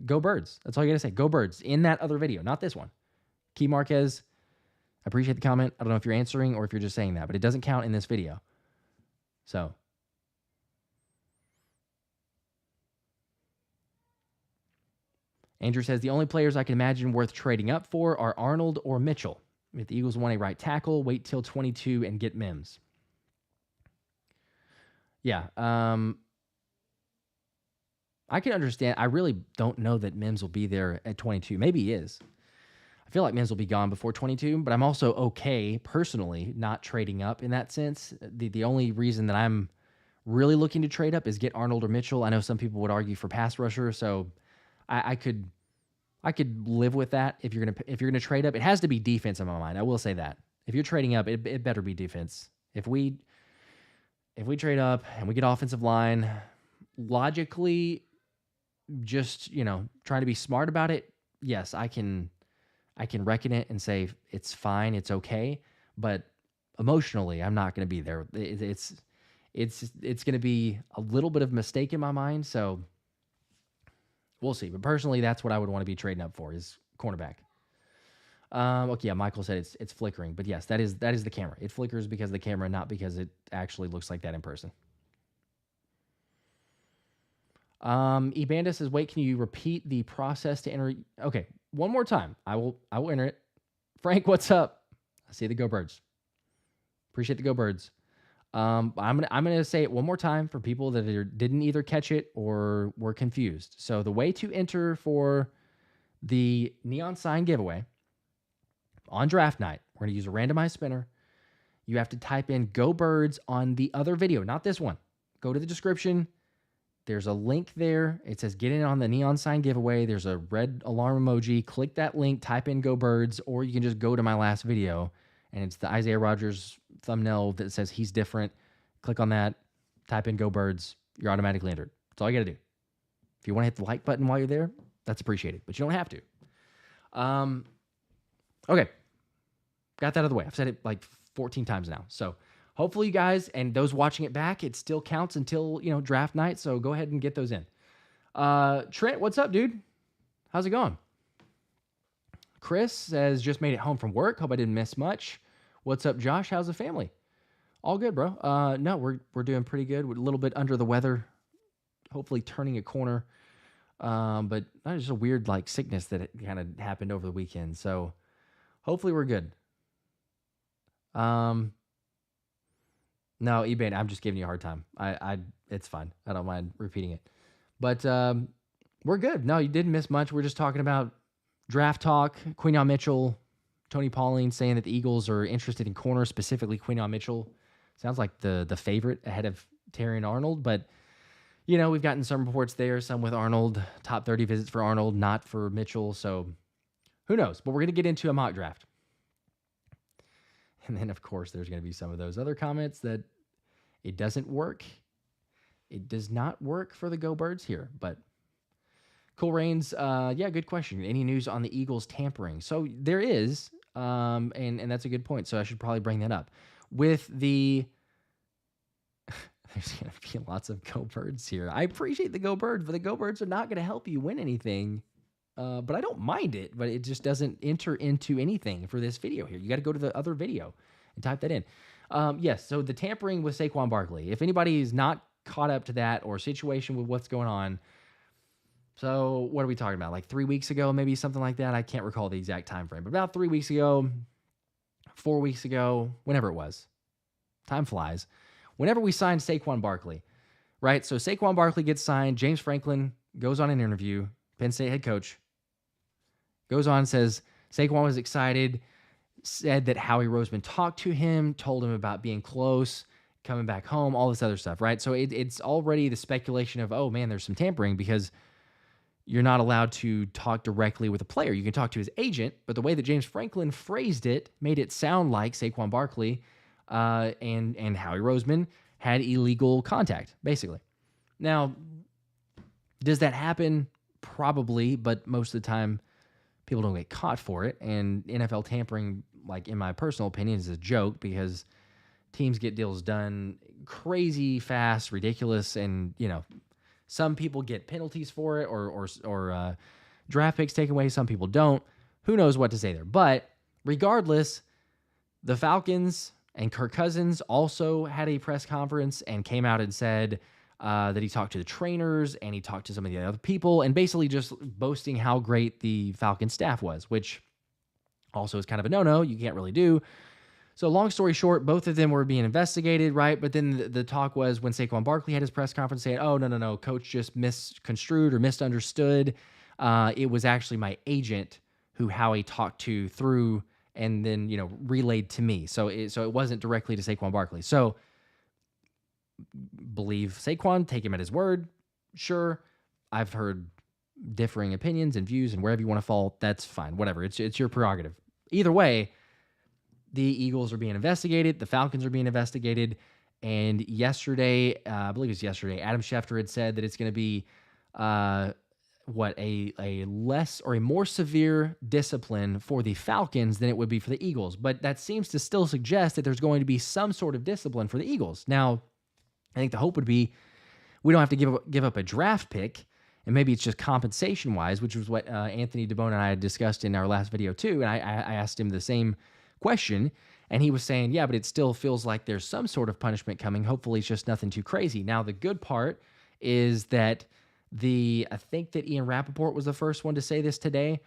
Go Birds. That's all you got to say. Go Birds in that other video, not this one. Key Marquez. I appreciate the comment. I don't know if you're answering or if you're just saying that, but it doesn't count in this video. So. Andrew says, the only players I can imagine worth trading up for are Arnold or Mitchell. If the Eagles want a right tackle, wait till 22 and get Mims. Yeah. I can understand. I really don't know that Mims will be there at 22. Maybe he is. I feel like Mims will be gone before 22, but I'm also okay, personally, not trading up in that sense. The only reason that I'm really looking to trade up is get Arnold or Mitchell. I know some people would argue for pass rusher, so I could live with that. If you're gonna trade up, it has to be defense in my mind. I will say that. If you're trading up, it better be defense. If we trade up and we get offensive line, logically, just trying to be smart about it, yes, I can reckon it and say it's fine, it's okay, but emotionally, I'm not going to be there. It's going to be a little bit of a mistake in my mind, so we'll see. But personally, that's what I would want to be trading up for, is cornerback. Okay, yeah, Michael said it's flickering, but yes, that is the camera. It flickers because of the camera, not because it actually looks like that in person. Ebanda says, wait, can you repeat the process to enter? Okay, one more time. I will enter it. Frank, what's up? I see the Go Birds. Appreciate the Go Birds. I'm gonna say it one more time for people that didn't either catch it or were confused. So the way to enter for the neon sign giveaway on draft night, we're going to use a randomized spinner. You have to type in Go Birds on the other video, not this one. Go to the description. There's a link there. It says get in on the neon sign giveaway. There's a red alarm emoji. Click that link, type in Go Birds, or you can just go to my last video, and it's the Isaiah Rodgers thumbnail that says he's different. Click on that, type in Go Birds. You're automatically entered. That's all you got to do. If you want to hit the like button while you're there, that's appreciated, but you don't have to. Okay. Got that out of the way. I've said it like 14 times now. So hopefully you guys and those watching it back, it still counts until, draft night. So go ahead and get those in. Trent, what's up, dude? How's it going? Chris says, just made it home from work. Hope I didn't miss much. What's up, Josh? How's the family? All good, bro. No, we're doing pretty good. We're a little bit under the weather. Hopefully turning a corner. But that was just a weird sickness that kind of happened over the weekend. So hopefully we're good. No, eBay, I'm just giving you a hard time. It's fine. I don't mind repeating it. But we're good. No, you didn't miss much. We're just talking about draft talk. Quinyon Mitchell, Tony Pauline saying that the Eagles are interested in corner, specifically Quinyon Mitchell. Sounds like the favorite ahead of Terrion Arnold, but we've gotten some reports there, some with Arnold, top 30 visits for Arnold, not for Mitchell. So who knows? But we're going to get into a mock draft. And then, of course, there's going to be some of those other comments that it doesn't work. It does not work for the Go Birds here. But Cool Rains, yeah, good question. Any news on the Eagles tampering? So there is, and that's a good point. So I should probably bring that up. With the... There's going to be lots of Go Birds here. I appreciate the Go Birds, but the Go Birds are not going to help you win anything. But I don't mind it, but it just doesn't enter into anything for this video here. You got to go to the other video and type that in. Yes, so the tampering with Saquon Barkley. If anybody is not caught up to that or situation with what's going on, so what are we talking about? 3 weeks ago, maybe something like that? I can't recall the exact time frame, but about 3 weeks ago, 4 weeks ago, whenever it was. Time flies. Whenever we signed Saquon Barkley, right? So Saquon Barkley gets signed. James Franklin goes on an interview. Penn State head coach goes on and says Saquon was excited, said that Howie Roseman talked to him, told him about being close, coming back home, all this other stuff, right? So it's already the speculation of, oh, man, there's some tampering because you're not allowed to talk directly with a player. You can talk to his agent, but the way that James Franklin phrased it made it sound like Saquon Barkley and Howie Roseman had illegal contact, basically. Now, does that happen? Probably, but most of the time, people don't get caught for it. And NFL tampering, in my personal opinion, is a joke because teams get deals done crazy fast, ridiculous, and some people get penalties for it or draft picks taken away. Some people don't. Who knows what to say there? But regardless, the Falcons and Kirk Cousins also had a press conference and came out and said that he talked to the trainers and he talked to some of the other people and basically just boasting how great the Falcon staff was, which also is kind of a no-no. You can't really do. So long story short, both of them were being investigated, right? But then the talk was when Saquon Barkley had his press conference saying, oh, no, coach just misconstrued or misunderstood. It was actually my agent who Howie talked to through and then, relayed to me. So it wasn't directly to Saquon Barkley. So believe Saquon, take him at his word. Sure, I've heard differing opinions and views, and wherever you want to fall, that's fine. Whatever, it's your prerogative. Either way, the Eagles are being investigated. The Falcons are being investigated. And yesterday, I believe it was yesterday, Adam Schefter had said that it's going to be a less or a more severe discipline for the Falcons than it would be for the Eagles. But that seems to still suggest that there's going to be some sort of discipline for the Eagles. Now, I think the hope would be we don't have to give up a draft pick, and maybe it's just compensation-wise, which was what Anthony DeBone and I had discussed in our last video too, and I asked him the same question, and he was saying, yeah, but it still feels like there's some sort of punishment coming. Hopefully it's just nothing too crazy. Now, the good part is that I think that Ian Rappaport was the first one to say this today,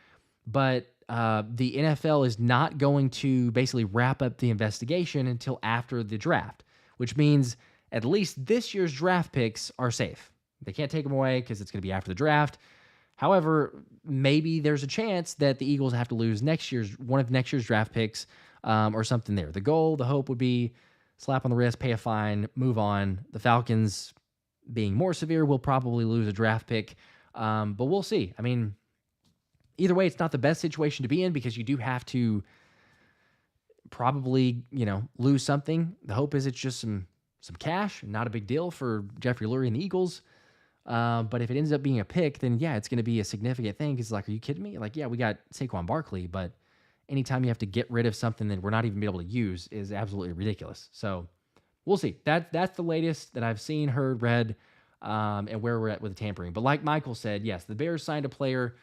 but the NFL is not going to basically wrap up the investigation until after the draft, which means at least this year's draft picks are safe. They can't take them away because it's going to be after the draft. However, maybe there's a chance that the Eagles have to lose one of next year's draft picks, or something there. The hope would be slap on the wrist, pay a fine, move on. The Falcons, being more severe, will probably lose a draft pick, but we'll see. I mean, either way, it's not the best situation to be in because you do have to probably, lose something. The hope is it's just some cash, not a big deal for Jeffrey Lurie and the Eagles. But if it ends up being a pick, then yeah, it's going to be a significant thing. Because like, are you kidding me? Like, yeah, we got Saquon Barkley, but anytime you have to get rid of something that we're not even be able to use is absolutely ridiculous. So we'll see. That's the latest that I've seen, heard, read, and where we're at with the tampering. But like Michael said, yes, the Bears signed a player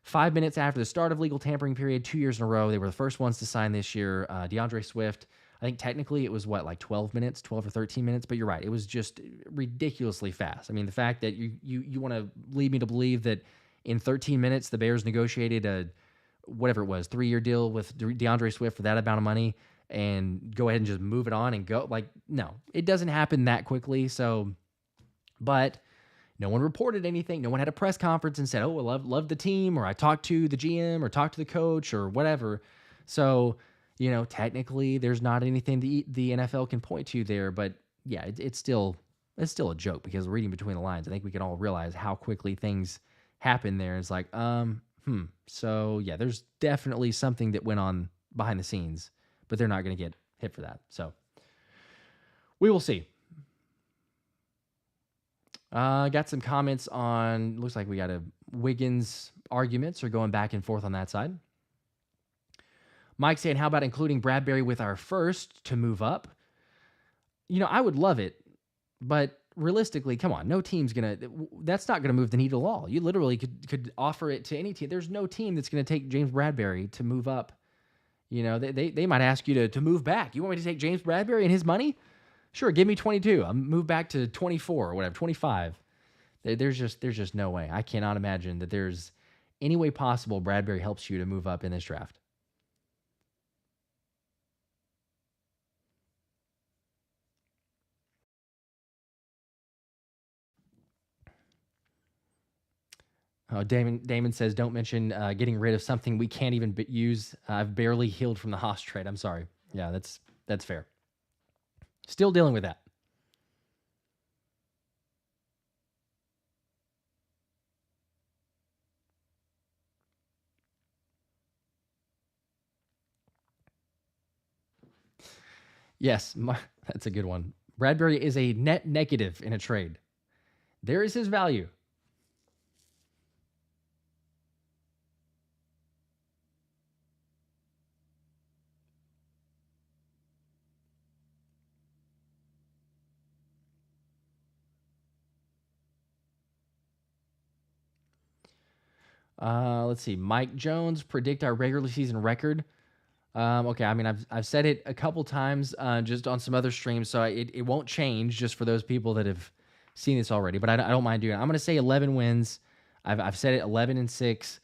5 minutes after the start of legal tampering period, 2 years in a row. They were the first ones to sign this year. DeAndre Swift. I think technically it was like 12 or 13 minutes, but you're right. It was just ridiculously fast. I mean, the fact that you want to lead me to believe that in 13 minutes, the Bears negotiated a, whatever it was, 3-year deal with DeAndre Swift for that amount of money and go ahead and just move it on and go. Like, no, it doesn't happen that quickly. So, but no one reported anything. No one had a press conference and said, oh, I love the team, or I talked to the GM or talked to the coach or whatever. So, technically there's not anything the NFL can point to there, but yeah, it's still a joke because reading between the lines, I think we can all realize how quickly things happen there. It's like, so yeah, there's definitely something that went on behind the scenes, but they're not going to get hit for that. So we will see. Got some comments on, looks like we got a Wiggins arguments are going back and forth on that side. Mike saying, how about including Bradbury with our first to move up? I would love it, but realistically, come on, no team's that's not gonna move the needle at all. You literally could offer it to any team. There's no team that's gonna take James Bradbury to move up. They might ask you to move back. You want me to take James Bradbury and his money? Sure, give me 22. I'll move back to 24 or whatever, 25. There's just no way. I cannot imagine that there's any way possible Bradbury helps you to move up in this draft. Damon says, don't mention getting rid of something we can't even use. I've barely healed from the Haas trade. I'm sorry. Yeah, that's fair. Still dealing with that. Yes, that's a good one. Bradbury is a net negative in a trade. There is his value. Let's see. Mike Jones, predict our regular season record. Okay, I mean, I've said it a couple times just on some other streams, so it won't change just for those people that have seen this already, but I don't mind doing it. I'm going to say 11 wins. I've said it 11-6.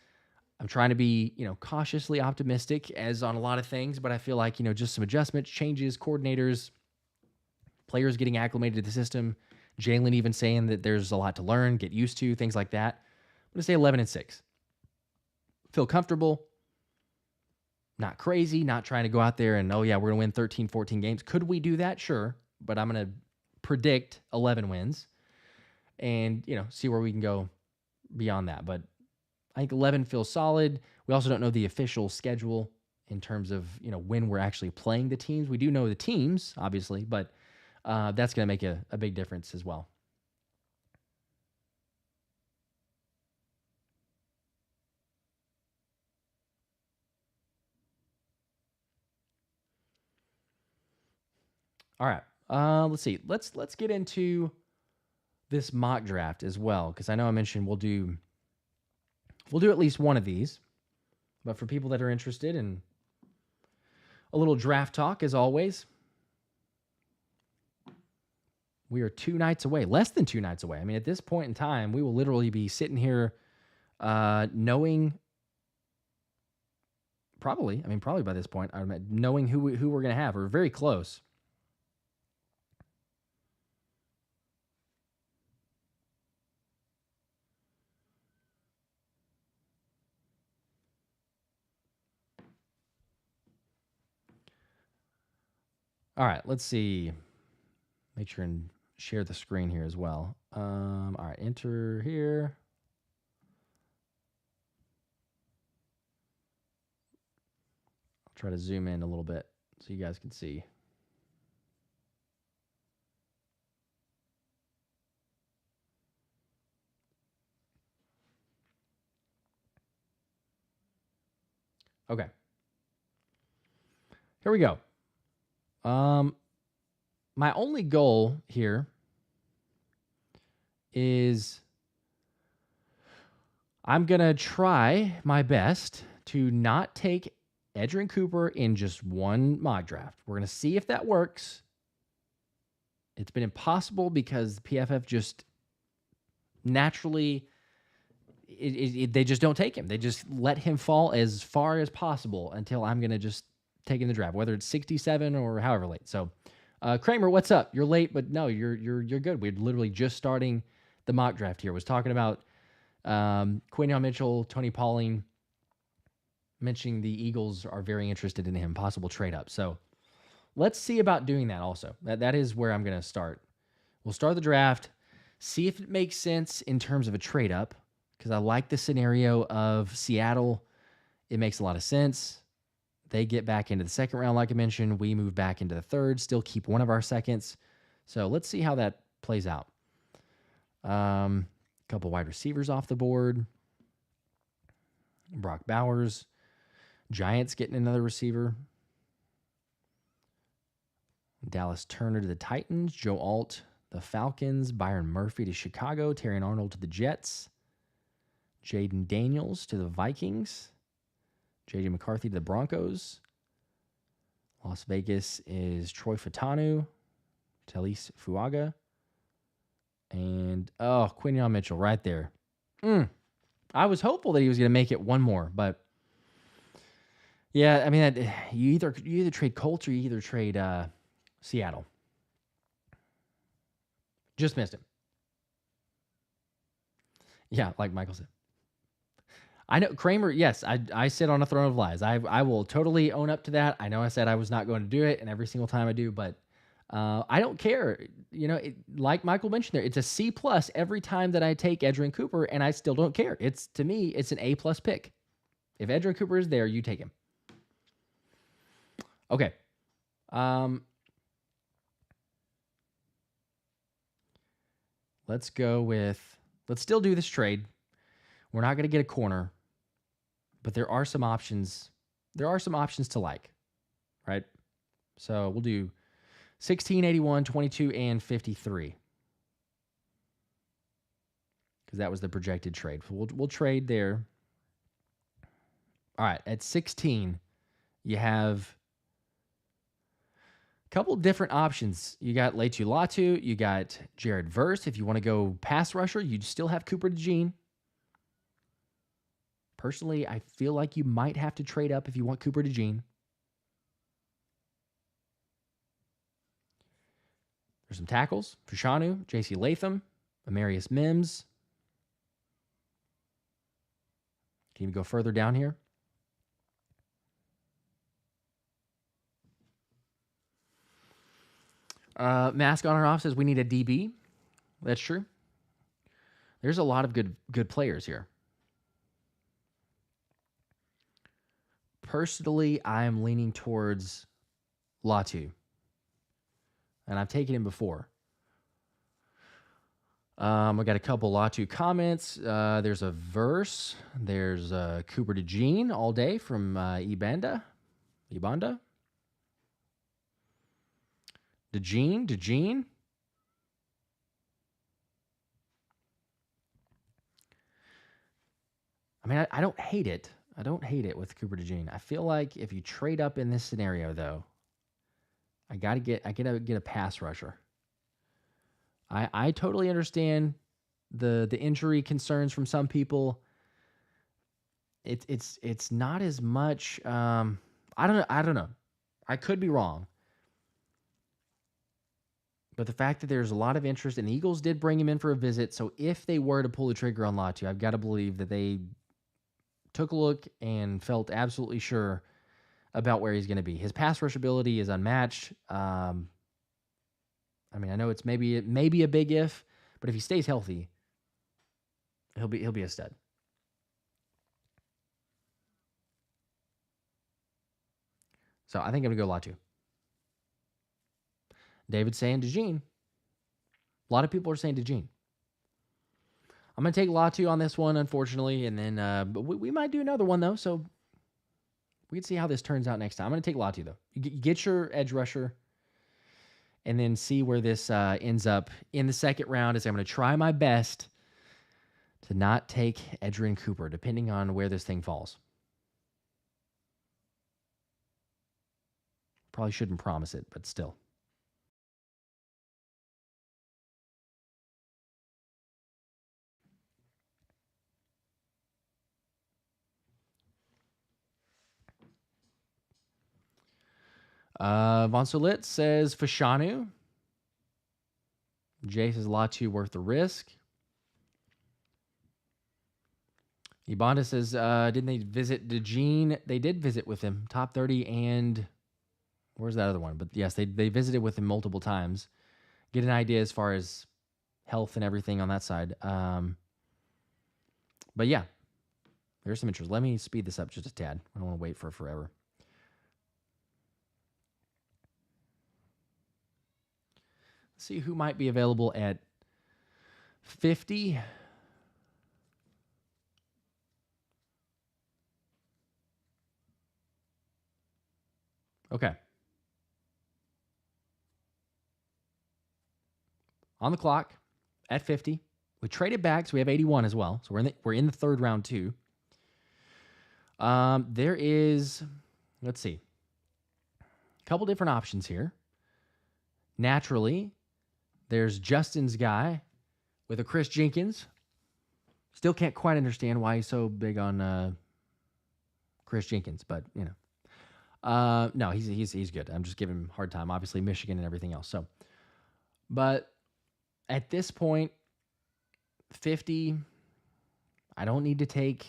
I'm trying to be, cautiously optimistic as on a lot of things, but I feel like, just some adjustments, changes, coordinators, players getting acclimated to the system, Jalen even saying that there's a lot to learn, get used to, things like that. I'm going to say 11-6. Feel comfortable, not crazy, not trying to go out there and, oh yeah, we're going to win 13, 14 games. Could we do that? Sure. But I'm going to predict 11 wins and, see where we can go beyond that. But I think 11 feels solid. We also don't know the official schedule in terms of, when we're actually playing the teams. We do know the teams, obviously, but that's going to make a big difference as well. All right. Let's see. Let's get into this mock draft as well, because I know I mentioned we'll do at least one of these. But for people that are interested in a little draft talk, as always, we are 2 nights away, less than 2 nights away. I mean, at this point in time, we will literally be sitting here knowing probably by this point, knowing who we're going to have. We're very close. All right, let's see. Make sure and share the screen here as well. All right, enter here. I'll try to zoom in a little bit so you guys can see. Okay. Here we go. My only goal here is I'm going to try my best to not take Edgerrin Cooper in just one mock draft. We're going to see if that works. It's been impossible because PFF just naturally, they just don't take him. They just let him fall as far as possible until I'm going to just take in the draft, whether it's 67 or however late. So, Kramer, what's up? You're late, but no, you're good. We're literally just starting the mock draft here. Was talking about Quinyon Mitchell, Tony Pauling, mentioning the Eagles are very interested in him, possible trade up. So let's see about doing that also. That is where I'm going to start. We'll start the draft, see if it makes sense in terms of a trade up, because I like the scenario of Seattle. It makes a lot of sense. They get back into the second round, like I mentioned. We move back into the third, still keep one of our seconds. So let's see how that plays out. Couple wide receivers off the board. Brock Bowers. Giants getting another receiver. Dallas Turner to the Titans. Joe Alt, the Falcons. Byron Murphy to Chicago. Terrion Arnold to the Jets. Jaden Daniels to the Vikings. J.J. McCarthy to the Broncos. Las Vegas is Troy Fatanu, Talise Fuaga, and, Quinyon Mitchell right there. I was hopeful that he was going to make it one more, but, yeah, I mean, you either trade Colts or you either trade Seattle. Just missed him. Yeah, like Michael said. I know Kramer. Yes, I sit on a throne of lies. I will totally own up to that. I know I said I was not going to do it, and every single time I do, but I don't care. You know, like Michael mentioned there, it's a C+ every time that I take Edgerrin Cooper, and I still don't care. To me, it's an A+ pick. If Edgerrin Cooper is there, you take him. Okay. Let's still do this trade. We're not going to get a corner. But there are some options. There are some options to like, right? So we'll do 16, 81, 22, and 53. Because that was the projected trade. We'll trade there. All right, at 16, you have a couple different options. You got Leitu Latu. You got Jared Verse. If you want to go pass rusher, you still have Cooper DeJean. Personally, I feel like you might have to trade up if you want Cooper DeJean. There's some tackles. Fashanu, J.C. Latham, Amarius Mims. Can you go further down here? Mask on or off says we need a DB. That's true. There's a lot of good players here. Personally, I am leaning towards Latu. And I've taken him before. We got a couple Latu comments. There's a Verse. There's Cooper DeJean all day from Ibanda. DeJean. I mean, I don't hate it. I don't hate it with Cooper DeJean. I feel like if you trade up in this scenario, though, I gotta get a pass rusher. I totally understand the injury concerns from some people. It's not as much. I don't know. I could be wrong. But the fact that there's a lot of interest, and the Eagles did bring him in for a visit, so if they were to pull the trigger on Latu, I've got to believe that they took a look and felt absolutely sure about where he's going to be. His pass rush ability is unmatched. I know it's maybe a big if, but if he stays healthy, he'll be a stud. So I think I'm going to go Latu. David's saying DeJean. A lot of people are saying DeJean. I'm going to take Latu on this one, unfortunately, and then but we might do another one, though, so we can see how this turns out next time. I'm going to take Latu, though. You get your edge rusher, and then see where this ends up in the second round. I'm going to try my best to not take Edgerrin Cooper, depending on where this thing falls. Probably shouldn't promise it, but still. Von Solit says Fashanu. Jay says Latu worth the risk. Ibanda says, didn't they visit DeJean? They did visit with him. Top 30 and... Where's that other one? But yes, they visited with him multiple times. Get an idea as far as health and everything on that side. But yeah, there's some interest. Let me speed this up just a tad. I don't want to wait for forever. Let's see who might be available at 50. Okay. On the clock at 50. We traded back, so we have 81 as well. So we're in the third round too. There is, let's see, a couple different options here. Naturally, there's Justin's guy with a Chris Jenkins. Still can't quite understand why he's so big on Chris Jenkins, but you know, no, he's good. I'm just giving him a hard time. Obviously, Michigan and everything else. So, but at this point, 50, I don't need to take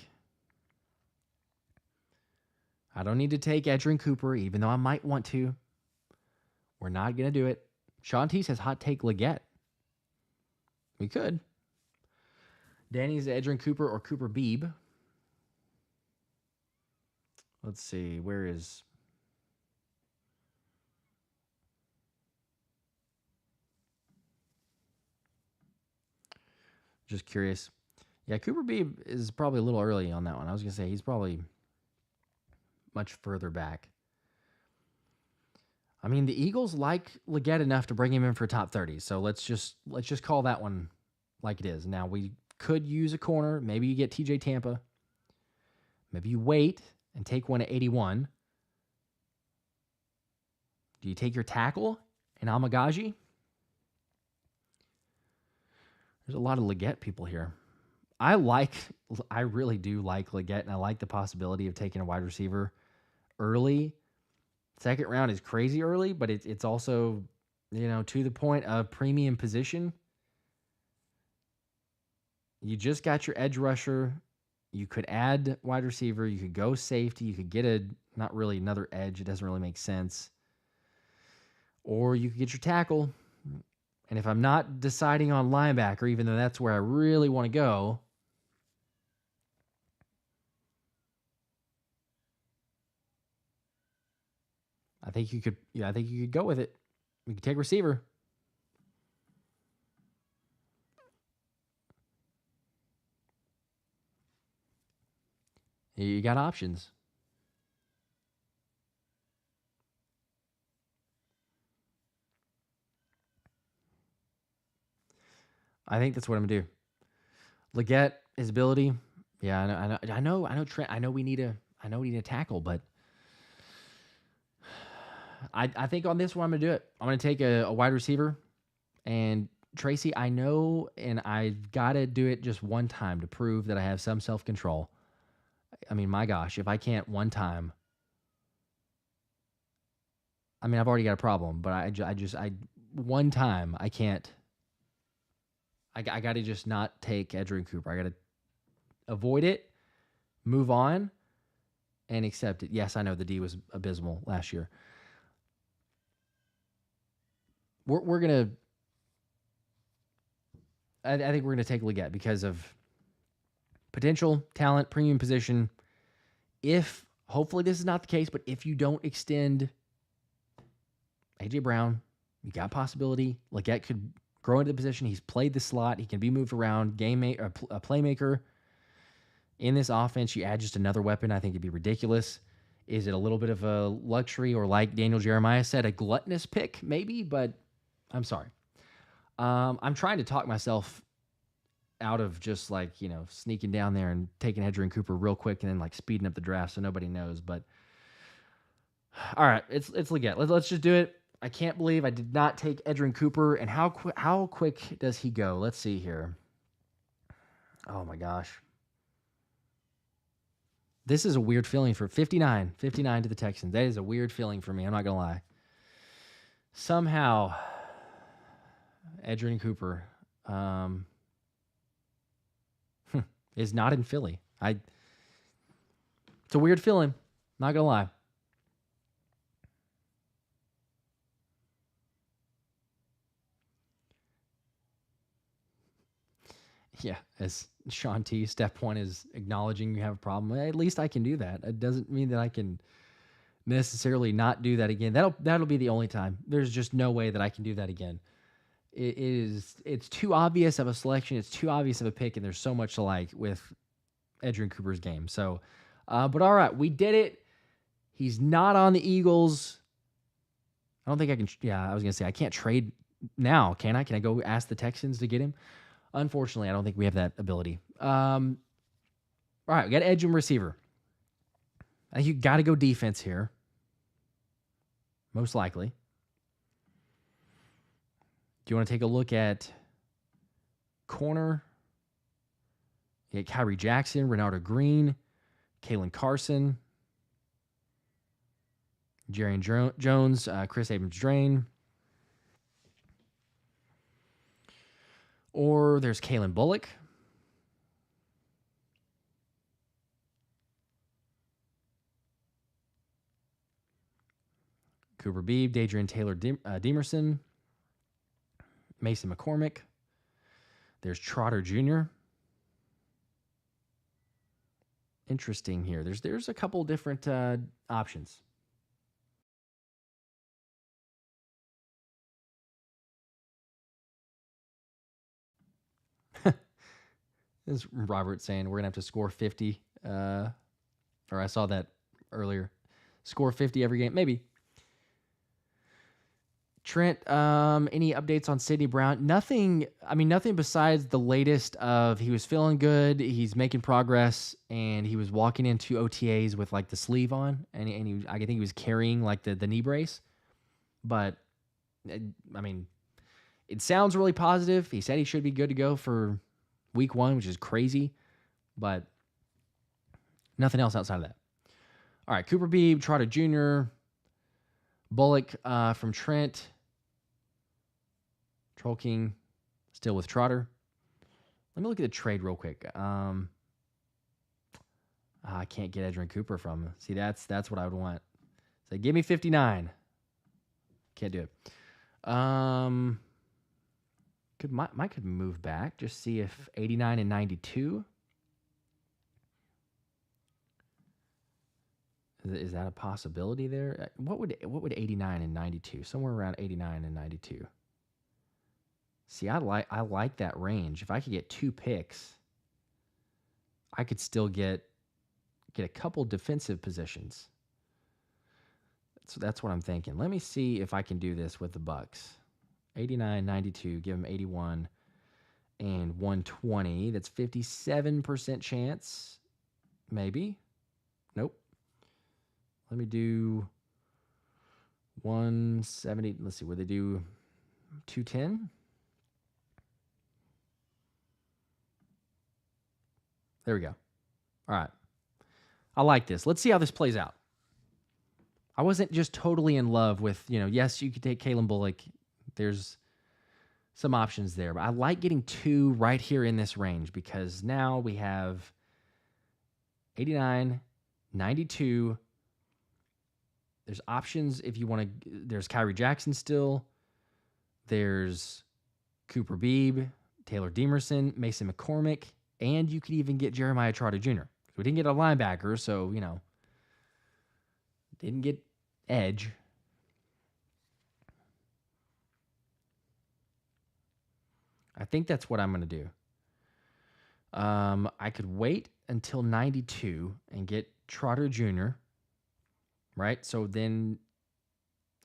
Edgerrin Cooper, even though I might want to. We're not going to do it. Sean T says hot take Leggett. We could. Danny's Edgerrin Cooper or Cooper Beebe. Let's see. Where is... Just curious. Yeah, Cooper Beebe is probably a little early on that one. I was going to say he's probably much further back. I mean, the Eagles like Leggett enough to bring him in for top 30. So let's just call that one like it is. Now, we could use a corner. Maybe you get TJ Tampa. Maybe you wait and take one at 81. Do you take your tackle in Amagaji? There's a lot of Leggett people here. I really do like Leggett, and I like the possibility of taking a wide receiver early. Second round is crazy early, but it's also, to the point of premium position. You just got your edge rusher. You could add wide receiver. You could go safety. You could get not really another edge. It doesn't really make sense. Or you could get your tackle. And if I'm not deciding on linebacker, even though that's where I really want to go, I think you could go with it. You could take receiver. You got options. I think that's what I'm gonna do. Leggett, his ability, yeah, I know. Trent, I know we need a tackle, but I think on this one I'm gonna do it. I'm gonna take a wide receiver, and Tracy, I know, and I've got to do it just one time to prove that I have some self-control. I mean, my gosh, if I can't one time, I mean, I've already got a problem, but I one time I can't. I got to just not take Edgerrin Cooper. I got to avoid it, move on, and accept it. Yes, I know the D was abysmal last year. We're gonna. I think we're gonna take a look at because of potential talent, premium position. If hopefully this is not the case, but if you don't extend AJ Brown, you got possibility. Legette could grow into the position. He's played the slot. He can be moved around. A playmaker in this offense. You add just another weapon. I think it'd be ridiculous. Is it a little bit of a luxury, or like Daniel Jeremiah said, a gluttonous pick? Maybe, but I'm sorry. I'm trying to talk myself out of just like, sneaking down there and taking Edgerrin Cooper real quick and then like speeding up the draft so nobody knows. But all right, it's Legette. Let's just do it. I can't believe I did not take Edgerrin Cooper. And how quick does he go? Let's see here. Oh my gosh. This is a weird feeling for 59 to the Texans. That is a weird feeling for me. I'm not going to lie. Somehow, Edgerrin Cooper is not in Philly. It's a weird feeling. Not going to lie. Yeah, as Sean T, step one is acknowledging you have a problem. At least I can do that. It doesn't mean that I can necessarily not do that again. That'll be the only time. There's just no way that I can do that again. It's too obvious of a selection. It's too obvious of a pick, and there's so much to like with Edgerrin Cooper's game. So, but all right, we did it. He's not on the Eagles. I don't think I can. Yeah, I was gonna say I can't trade now. Can I? Can I go ask the Texans to get him? Unfortunately, I don't think we have that ability. All right, we got edge and receiver. I think you got to go defense here. Most likely. Do you want to take a look at corner? You got Kyrie Jackson, Renardo Green, Kalen Carson, Jerry Jones, Chris Abrams-Drain. Or there's Kalen Bullock. Cooper Beebe, Dadrian Taylor Demerson, Mason McCormick. There's Trotter Jr. Interesting here. There's a couple different options. This is Robert saying we're going to have to score 50. Or I saw that earlier. Score 50 every game. Maybe. Trent, any updates on Sidney Brown? Nothing besides the latest of he was feeling good, he's making progress, and he was walking into OTAs with like the sleeve on, and I think he was carrying like the knee brace. But, it sounds really positive. He said he should be good to go for week 1, which is crazy, but nothing else outside of that. All right, Cooper Beebe, Trotter Jr., Bullock from Trent, Troll King still with Trotter. Let me look at the trade real quick. I can't get Edgerrin Cooper from him. See, that's what I would want. So give me 59. Can't do it. Could move back. Just see if 89 and 92. Is that a possibility there? What would 89 and 92? Somewhere around 89 and 92. See, I like that range. If I could get 2 picks, I could still get a couple defensive positions. So that's what I'm thinking. Let me see if I can do this with the Bucks. 89, 92, give them 81 and 120. That's 57% chance. Maybe. Nope. Let me do 170. Let's see, would they do 210? There we go. All right. I like this. Let's see how this plays out. I wasn't just totally in love with, yes, you could take Kalen Bullock. There's some options there, but I like getting 2 right here in this range because now we have 89 92. There's options if you want to. There's Kyrie Jackson still. There's Cooper Beebe, Taylor Demerson, Mason McCormick, and you could even get Jeremiah Trotter Jr. We didn't get a linebacker, so, didn't get edge. I think that's what I'm going to do. I could wait until 92 and get Trotter Jr., right? So then,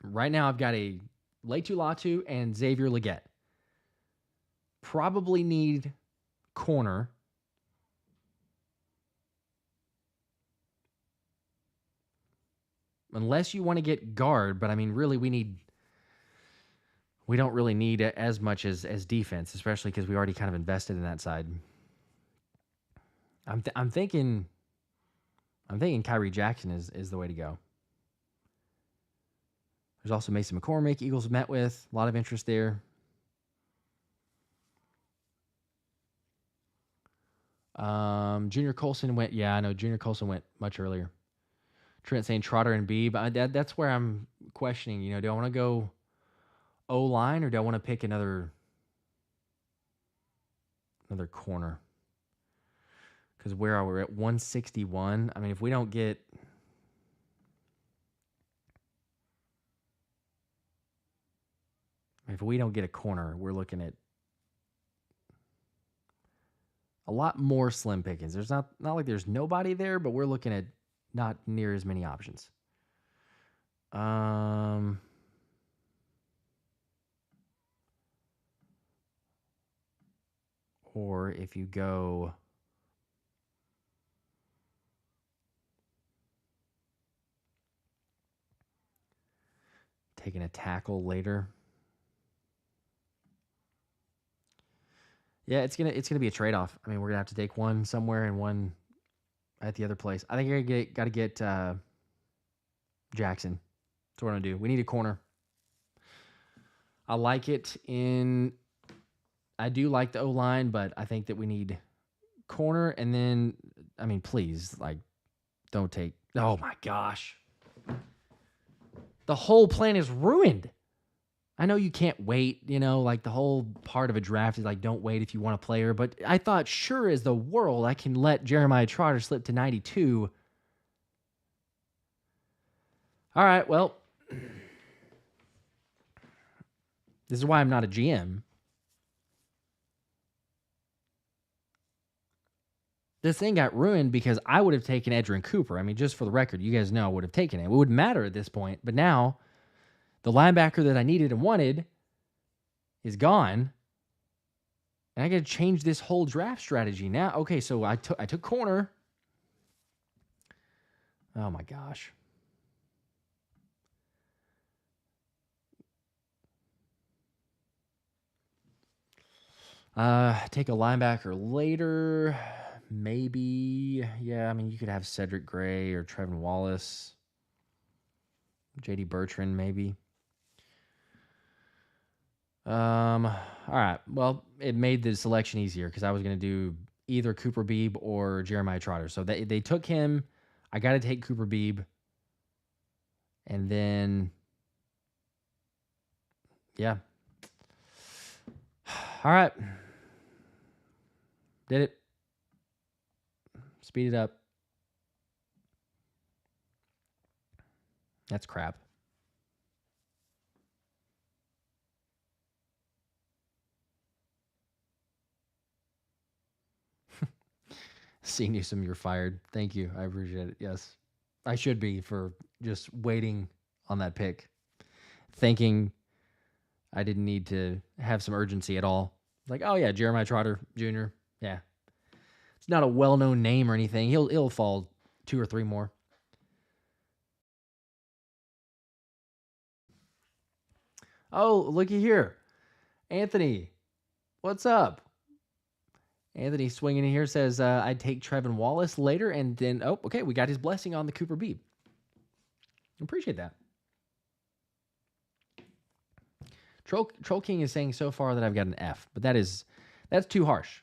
right now I've got a Latu Latu and Xavier Legette. Probably need corner. Unless you want to get guard, but I mean, really, we don't really need as much as defense, especially because we already kind of invested in that side. I'm thinking Kyrie Jackson is the way to go. There's also Mason McCormick, Eagles met with. A lot of interest there. Junior Colson went. Yeah, I know. Junior Colson went much earlier. Trent saying Trotter and Beebe. That's where I'm questioning. Do I want to go O-line or do I want to pick another corner? Because where are we at 161? I mean, if we don't get a corner, we're looking at a lot more slim pickings. There's not like there's nobody there, but we're looking at not near as many options. Or if you go taking a tackle later. Yeah, it's gonna be a trade-off. I mean, we're gonna have to take one somewhere and one at the other place. I think you're got to get Jackson. That's what we're gonna do. We need a corner. I like it I do like the O-line, but I think that we need corner. And then, I mean, please, don't take. Oh my gosh, the whole plan is ruined. I know you can't wait, the whole part of a draft is don't wait if you want a player, but I thought sure as the world I can let Jeremiah Trotter slip to 92. All right, well, this is why I'm not a GM. This thing got ruined because I would have taken Edgerrin Cooper. I mean, just for the record, you guys know I would have taken it. It wouldn't matter at this point, but now the linebacker that I needed and wanted is gone. And I got to change this whole draft strategy now. Okay, so I took corner. Oh my gosh. Take a linebacker later. Maybe. Yeah, I mean, you could have Cedric Gray or Trevin Wallace. J.D. Bertrand, maybe. All right. Well, it made the selection easier because I was going to do either Cooper Beebe or Jeremiah Trotter. So they took him. I got to take Cooper Beebe. And then, yeah. All right. Did it. Speed it up. That's crap. See Newsom, you're fired. Thank you. I appreciate it. Yes. I should be for just waiting on that pick. Thinking I didn't need to have some urgency at all. Oh yeah, Jeremiah Trotter Jr. Yeah. It's not a well-known name or anything. He'll fall 2 or 3 more. Oh, looky here. Anthony, what's up? Anthony swinging in here says, I'd take Trevin Wallace later, and then, okay, we got his blessing on the Cooper Beebe. Appreciate that. Troll King is saying so far that I've got an F, but that's too harsh.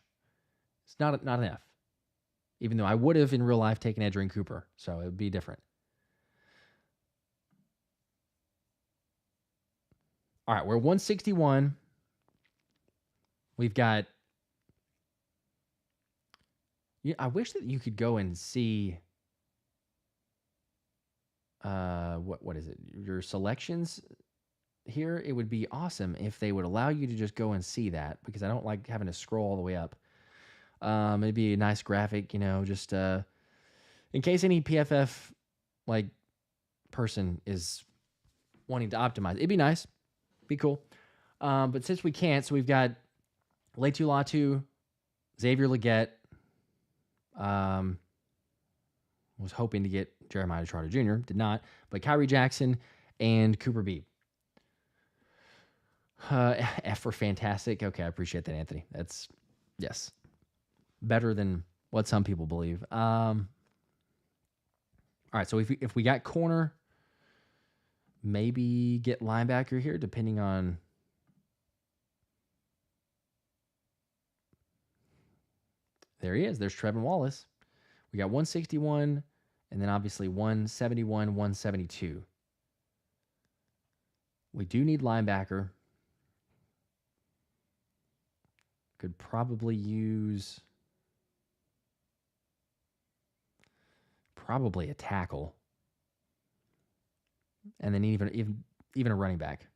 It's not an F. even though I would have in real life taken Edgerrin Cooper. So it would be different. All right, we're 161. We've got. I wish that you could go and see. What is it? Your selections here. It would be awesome if they would allow you to just go and see that, because I don't like having to scroll all the way up. It'd be a nice graphic, just in case any PFF like person is wanting to optimize. It'd be nice, be cool. But since we can't, so we've got Latu Latu, Xavier Legette. Was hoping to get Jeremiah Trotter Jr., did not, but Kyrie Jackson and Cooper Beebe. F for fantastic. Okay, I appreciate that, Anthony. That's, yes, better than what some people believe. All right, so if we got corner, maybe get linebacker here, depending on. There he is. There's Trevin Wallace. We got 161, and then obviously 171, 172. We do need linebacker. Could probably use a tackle, and then even a running back.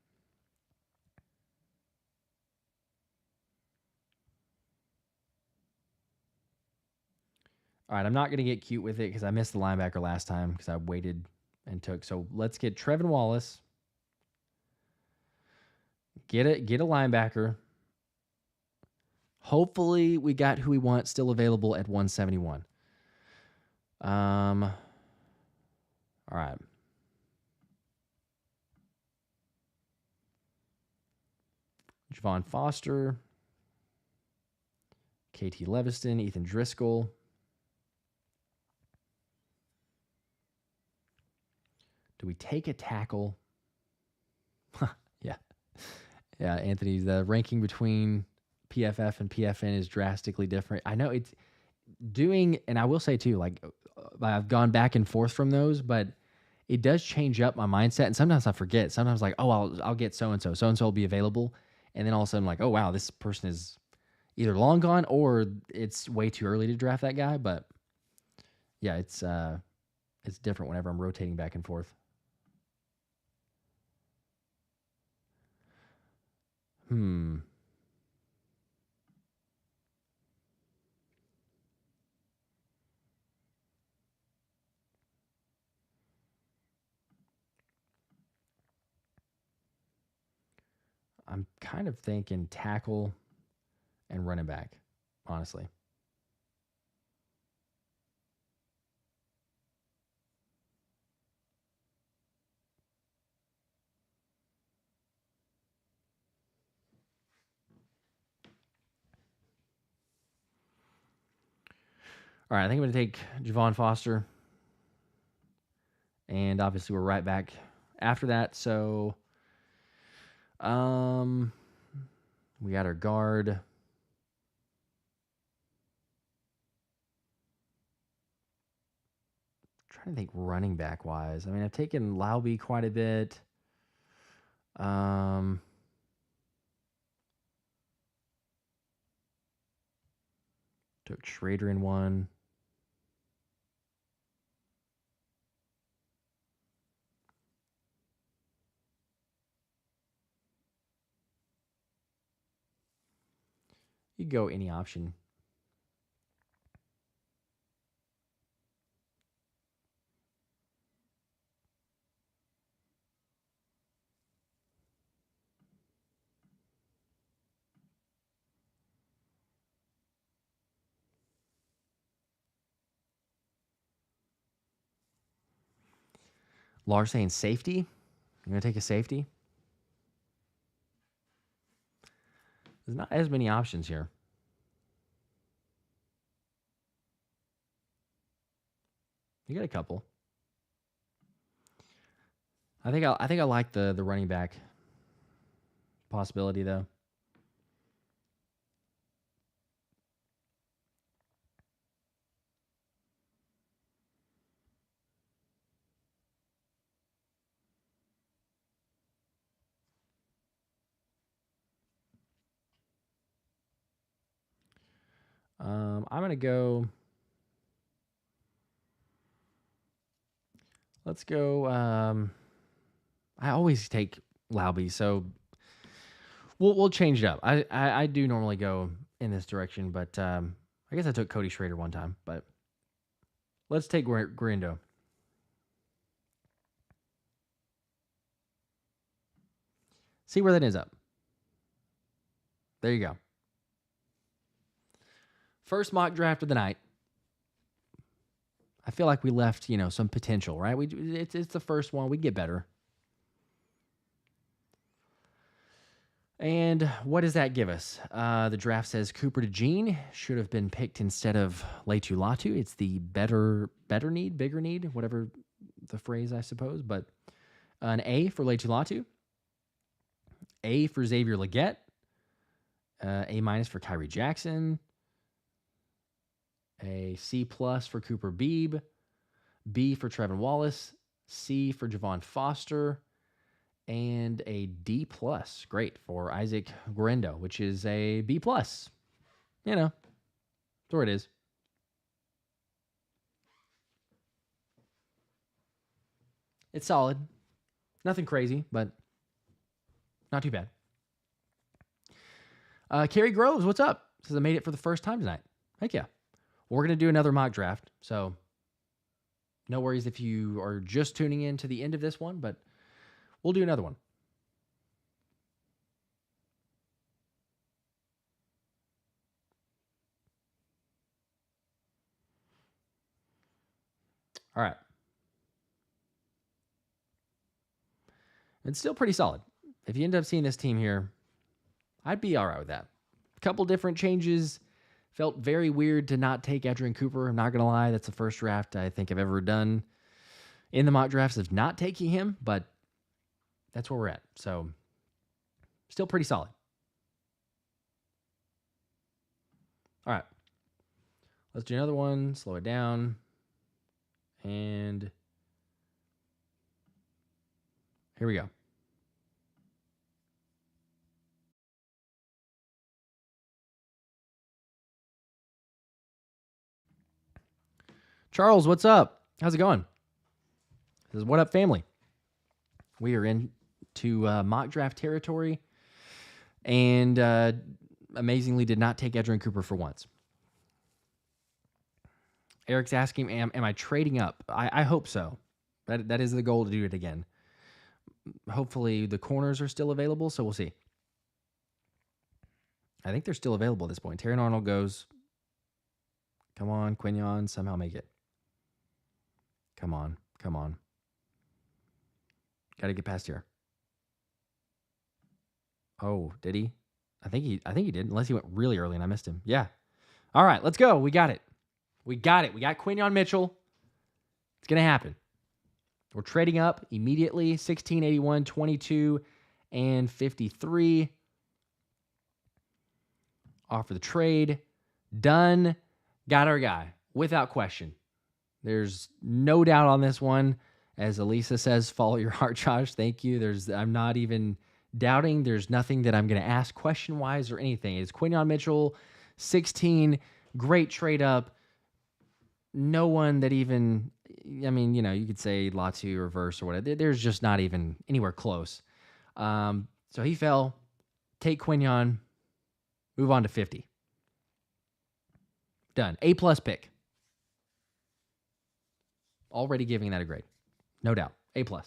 All right, I'm not going to get cute with it because I missed the linebacker last time because I waited and took. So let's get Trevin Wallace. Get a linebacker. Hopefully we got who we want still available at 171. All right. Javon Foster, KT Leviston, Ethan Driscoll. Do we take a tackle? Yeah. Yeah, Anthony, the ranking between PFF and PFN is drastically different. I know it's doing, and I will say too, like I've gone back and forth from those, but it does change up my mindset. And sometimes I forget. Sometimes like, oh, I'll get so-and-so. So-and-so will be available. And then all of a sudden I'm like, oh, wow, this person is either long gone or it's way too early to draft that guy. But yeah, it's different whenever I'm rotating back and forth. I'm kind of thinking tackle and running back, honestly. All right, I think I'm going to take Javon Foster. And obviously we're right back after that. So we got our guard. I'm trying to think running back wise. I mean, I've taken Laube quite a bit. Took Schrader in one. You go any option. Lars saying safety. You're going to take a safety? There's not as many options here. You got a couple. I think I like the running back possibility though. going to go. Let's go. I always take Lauby, so we'll change it up. I do normally go in this direction, but I guess I took Cody Schrader one time, but let's take Grindo. See where that is up. There you go. First mock draft of the night. I feel like we left, some potential, right? It's the first one. We get better. And what does that give us? The draft says Cooper DeJean should have been picked instead of Latu Latu. It's the bigger need, whatever the phrase, I suppose. But an A for Latu Latu. A for Xavier Legette. A- for Kyrie Jackson. A C+ for Cooper Beebe. B for Trevin Wallace. C for Javon Foster. And a D+, great, for Isaac Guerendo, which is a B+. That's where it is. It's solid. Nothing crazy, but not too bad. Kerry Groves, what's up? Says I made it for the first time tonight. Heck yeah. We're going to do another mock draft, so no worries if you are just tuning in to the end of this one, but we'll do another one. All right. It's still pretty solid. If you end up seeing this team here, I'd be all right with that. A couple different changes. Felt very weird to not take Adrian Cooper. I'm not going to lie. That's the first draft I think I've ever done in the mock drafts of not taking him, but that's where we're at. So still pretty solid. All right. Let's do another one. Slow it down. And here we go. Charles, what's up? How's it going? This is What Up Family. We are into mock draft territory and amazingly did not take Adrian Cooper for once. Eric's asking, am I trading up? I hope so. That is the goal, to do it again. Hopefully the corners are still available, so we'll see. I think they're still available at this point. Terrion Arnold goes. Come on, Quinyon, somehow make it. Come on. Got to get past here. Oh, did he? I think he did, unless he went really early and I missed him. Yeah. All right, let's go. We got it. We got Quinyon Mitchell. It's going to happen. We're trading up immediately. 16, 81, 22, and 53. Offer the trade. Done. Got our guy. Without question. There's no doubt on this one. As Elisa says, follow your heart, Josh. Thank you. I'm not even doubting. There's nothing that I'm going to ask question-wise or anything. It's Quinyon Mitchell, 16. Great trade up. No one that even, you could say Latu reverse or whatever. There's just not even anywhere close. So he fell. Take Quinyon. Move on to 50. Done. A+ pick. Already giving that a grade. No doubt. A+. All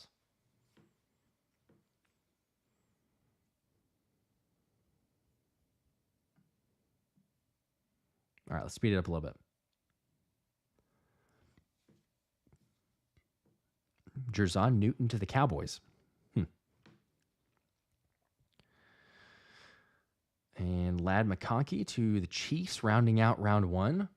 right, let's speed it up a little bit. Jerzon Newton to the Cowboys. And Ladd McConkey to the Chiefs, rounding out round 1.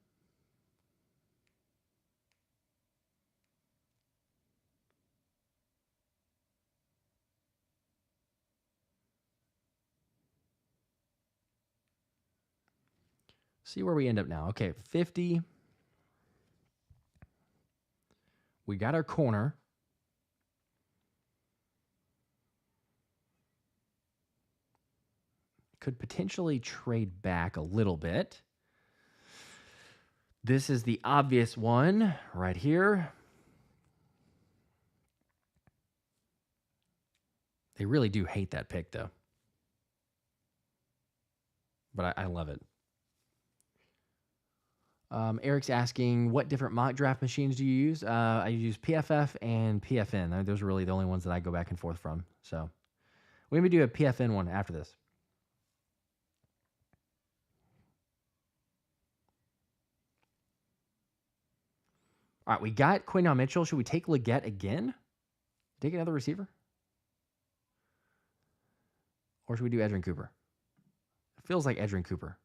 See where we end up now. Okay, 50. We got our corner. Could potentially trade back a little bit. This is the obvious one right here. They really do hate that pick, though. But I love it. Eric's asking, what different mock draft machines do you use? I use PFF and PFN. Those are really the only ones that I go back and forth from. So we may do a PFN one after this. All right, we got Quinyon Mitchell. Should we take Leggett again? Take another receiver? Or should we do Edrin Cooper? It feels like Edrin Cooper.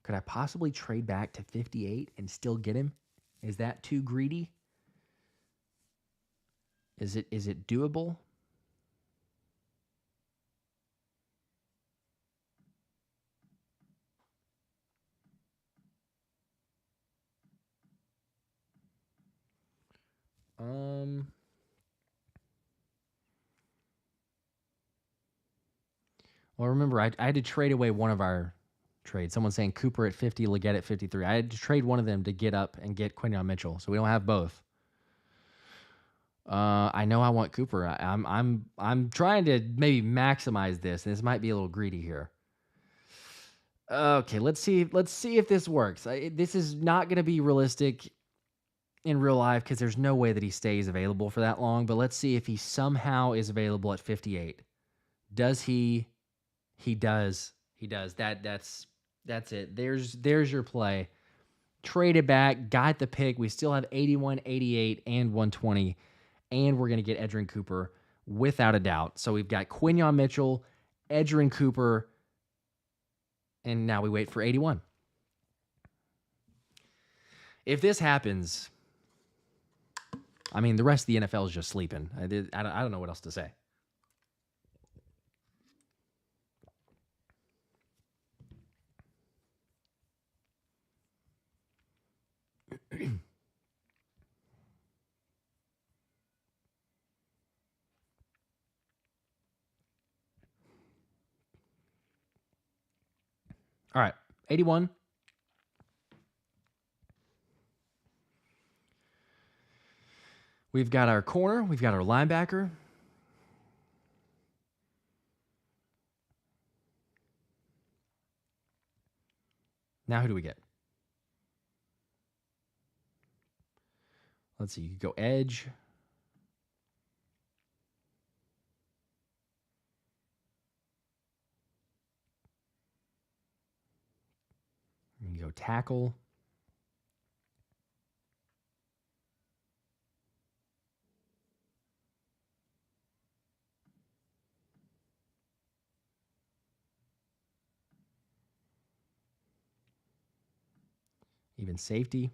Could I possibly trade back to 58 and still get him? Is that too greedy? Is it doable? Well, remember, I had to trade away one of our trades. Someone saying Cooper at 50, Leggett at 53. I had to trade one of them to get up and get Quinyon Mitchell, so we don't have both. I know I want Cooper. I'm trying to maybe maximize this, and this might be a little greedy here. Okay, let's see if this works. This is not going to be realistic in real life because there's no way that he stays available for that long. But let's see if he somehow is available at 58. Does he? He does. He does. That's it. There's your play. Traded back, got the pick. We still have 81, 88, and 120, and we're going to get Edrin Cooper without a doubt. So we've got Quinyon Mitchell, Edrin Cooper, and now we wait for 81. If this happens, I mean, the rest of the NFL is just sleeping. I don't know what else to say. All right, 81. We've got our corner. We've got our linebacker. Now who do we get? Let's see. You could go edge. You can go tackle. Even safety.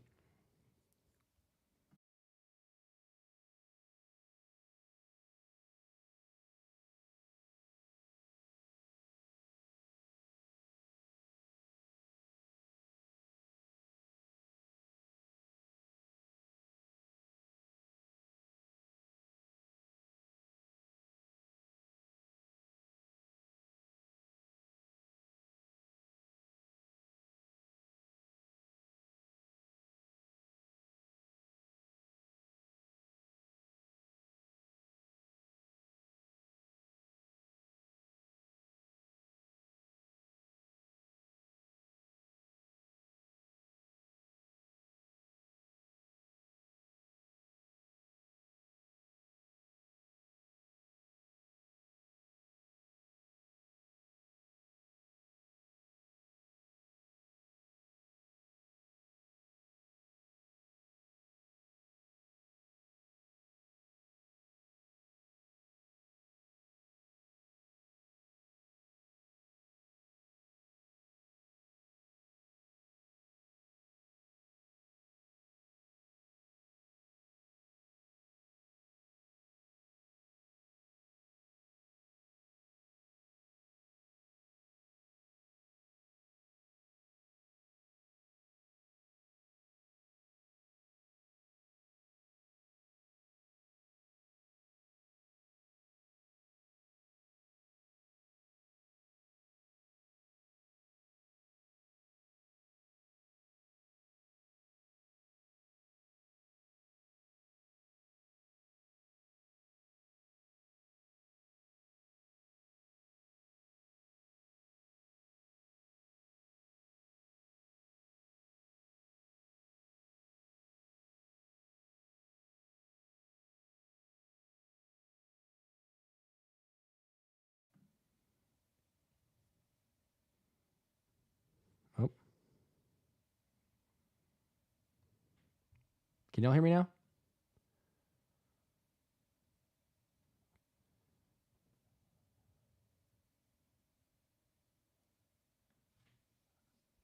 Can y'all hear me now?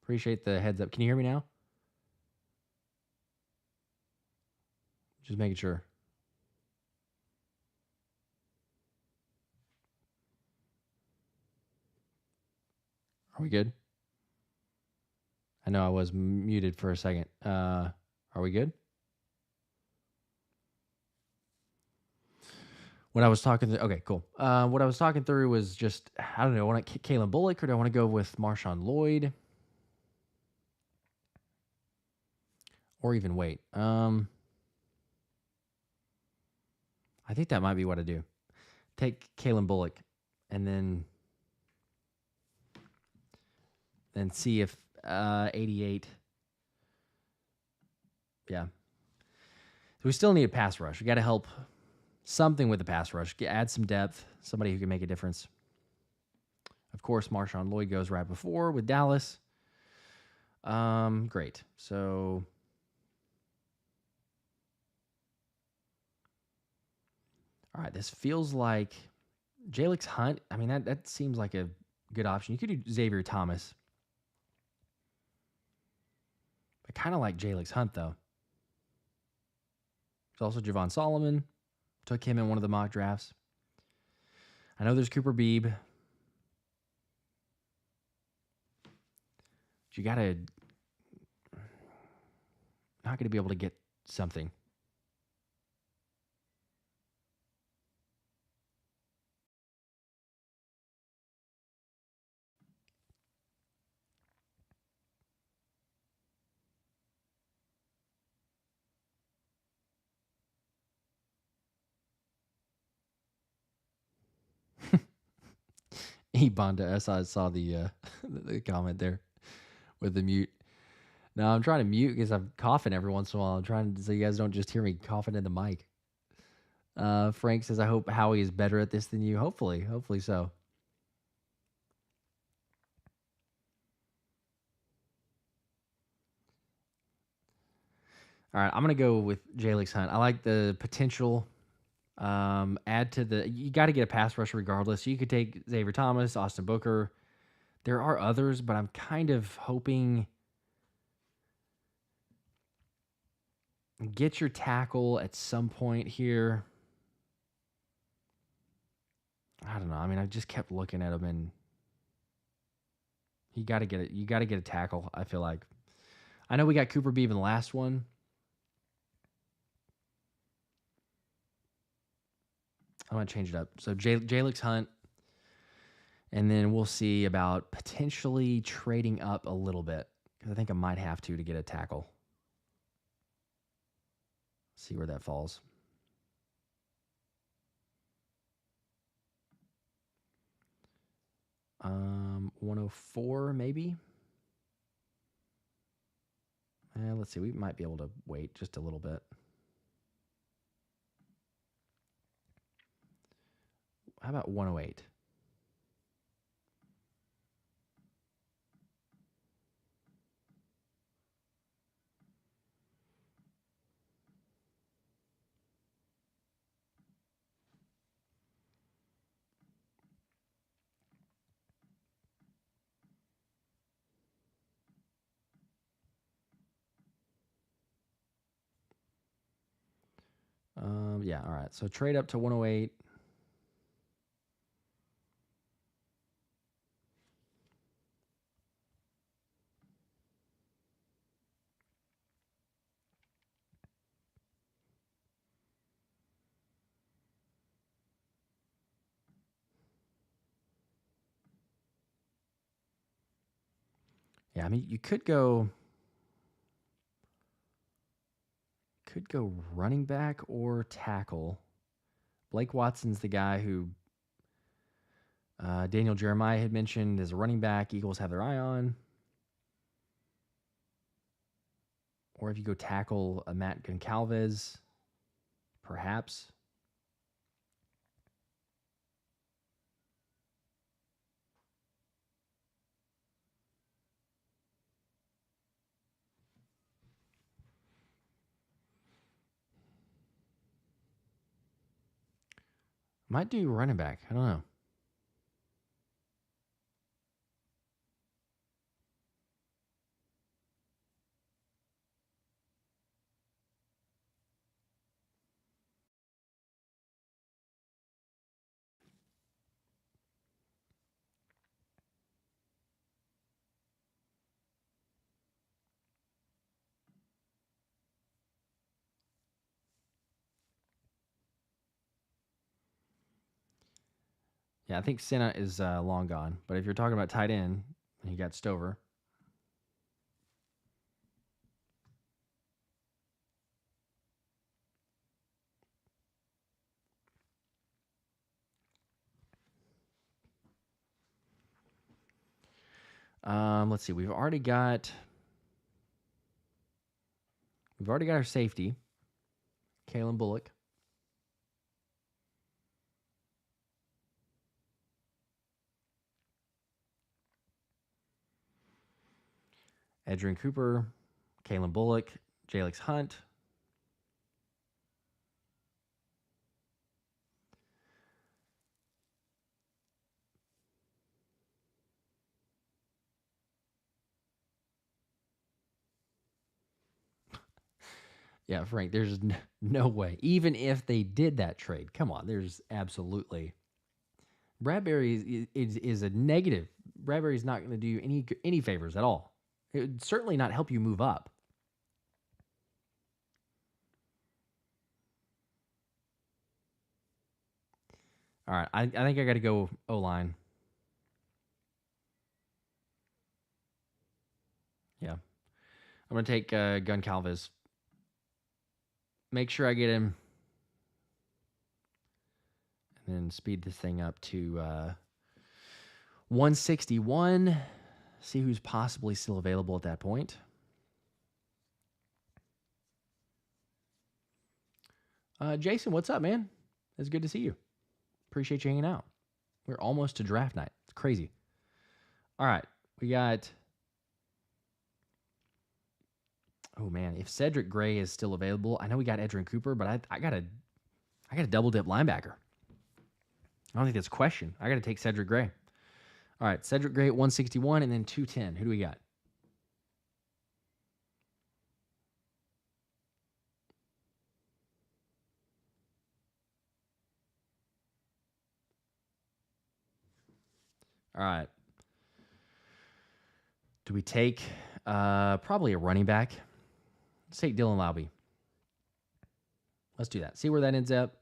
Appreciate the heads up. Can you hear me now? Just making sure. Are we good? I know I was muted for a second. Are we good? What I was talking through, okay, cool. What I was talking through was just, I don't know, I want to Kalen Bullock or do I want to go with Marshawn Lloyd? Or even wait. I think that might be what I do. Take Kalen Bullock and then see if 88. Yeah. So we still need a pass rush. We got to help something with the pass rush. Add some depth. Somebody who can make a difference. Of course, Marshawn Lloyd goes right before with Dallas. Great. So all right, this feels like Jalix Hunt. I mean, that seems like a good option. You could do Xavier Thomas. I kind of like Jalix Hunt, though. There's also Javon Solomon. Took him in one of the mock drafts. I know there's Cooper Beebe. But you gotta not gonna be able to get something. Ebonda, I saw the the comment there with the mute. No, I'm trying to mute because I'm coughing every once in a while. I'm trying so you guys don't just hear me coughing in the mic. Frank says, I hope Howie is better at this than you. Hopefully so. All right, I'm gonna go with Jalix Hunt. I like the potential. Add to the you got to get a pass rush regardless. You could take Xavier Thomas, Austin Booker. There are others, but I'm kind of hoping get your tackle at some point here. I don't know. I mean, I just kept looking at him, and you got to get it. You got to get a tackle. I feel like. I know we got Cooper Beebe in the last one. I'm gonna change it up. So Jalix Hunt, and then we'll see about potentially trading up a little bit because I think I might have to get a tackle. See where that falls. Um, 104 maybe. Let's see. We might be able to wait just a little bit. How about 108? Yeah, all right. So trade up to 108. Yeah, I mean, you could go running back or tackle. Blake Watson's the guy who Daniel Jeremiah had mentioned as a running back. Eagles have their eye on. Or if you go tackle a Matt Goncalves, perhaps. Might do running back. I don't know. Yeah, I think Senna is long gone. But if you're talking about tight end, you got Stover. Let's see. We've already got our safety, Kalen Bullock. Edgerrin Cooper, Kalen Bullock, Jalix Hunt. Yeah, Frank, there's no way. Even if they did that trade, come on, there's absolutely. Bradbury is a negative. Bradbury's not going to do any favors at all. It would certainly not help you move up. All right, I think I got to go O-line. Yeah. I'm going to take Goncalves. Make sure I get him. And then speed this thing up to 161. See who's possibly still available at that point. Jason, what's up, man? It's good to see you. Appreciate you hanging out. We're almost to draft night. It's crazy. All right, we got. Oh man, if Cedric Gray is still available, I know we got Edgerrin Cooper, but I got a double dip linebacker. I don't think that's a question. I got to take Cedric Gray. All right, Cedric Gray at 161 and then 210. Who do we got? All right. Do we take probably a running back? Let's take Dylan Laube. Let's do that. See where that ends up.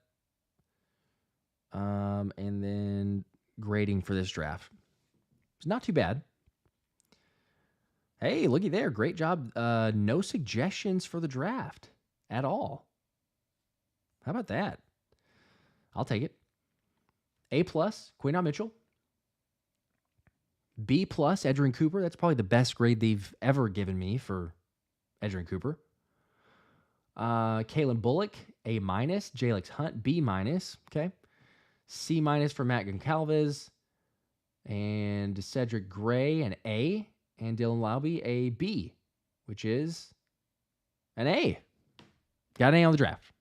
And then grading for this draft. It's not too bad. Hey, looky there. Great job. No suggestions for the draft at all. How about that? I'll take it. A+, Quinyon Mitchell. B+, Edgerrin Cooper. That's probably the best grade they've ever given me for Edgerrin Cooper. Kalen Bullock, A-. Jalix Hunt, B-. Okay. C- for Matt Goncalves. And Cedric Gray, an A. And Dylan Laube, a B, which is an A. Got an A on the draft.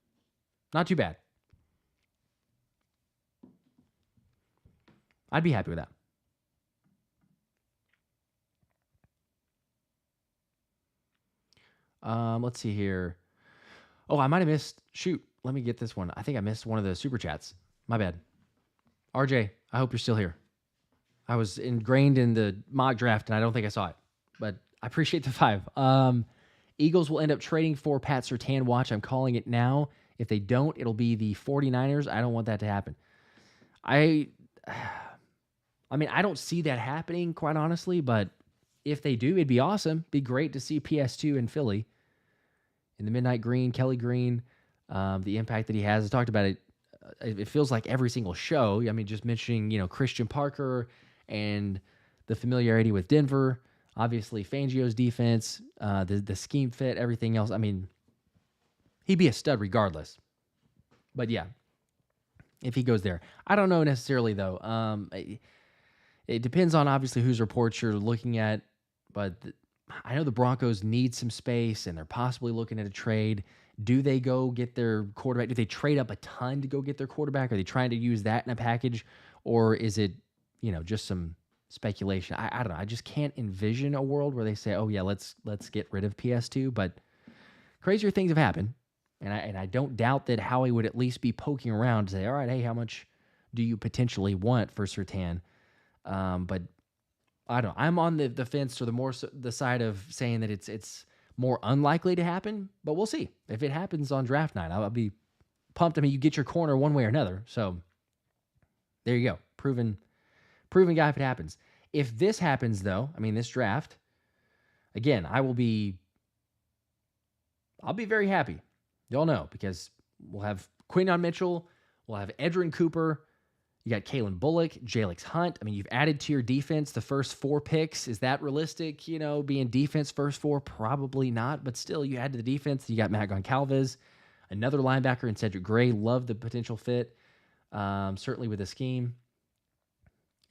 Not too bad. I'd be happy with that. Let's see here. Oh, I might have missed. Shoot, let me get this one. I think I missed one of the super chats. My bad. RJ, I hope you're still here. I was ingrained in the mock draft, and I don't think I saw it, but I appreciate the 5. Eagles will end up trading for Pat Surtain. Watch, I'm calling it now. If they don't, it'll be the 49ers. I don't want that to happen. I mean, I don't see that happening, quite honestly, but if they do, it'd be awesome. Be great to see PS2 in Philly. In the Midnight Green, Kelly Green, the impact that he has. I talked about it. It feels like every single show. I mean, just mentioning, Christian Parker and the familiarity with Denver. Obviously, Fangio's defense, the scheme fit, everything else. I mean, he'd be a stud regardless. But yeah, if he goes there. I don't know necessarily, though. It depends on, obviously, whose reports you're looking at. But I know the Broncos need some space, and they're possibly looking at a trade. Do they go get their quarterback? Do they trade up a ton to go get their quarterback? Are they trying to use that in a package? Or is it, just some speculation? I don't know. I just can't envision a world where they say, oh yeah, let's get rid of PS2. But crazier things have happened. And I don't doubt that Howie would at least be poking around to say, all right, hey, how much do you potentially want for Surtain? But I don't know. I'm on the fence, or the side of saying that it's more unlikely to happen, but we'll see. If it happens on draft night, I'll be pumped. I mean, you get your corner one way or another. So there you go. Proven guy if it happens. If this happens, though, I mean, this draft, again, I'll be very happy. Y'all know, because we'll have Quinyon Mitchell, we'll have Edrin Cooper, you got Kalen Bullock, Jalix Hunt. I mean, you've added to your defense the first 4 picks. Is that realistic? Being defense first 4? Probably not, but still, you add to the defense. You got Matt Goncalves, another linebacker in Cedric Gray. Love the potential fit, certainly with the scheme.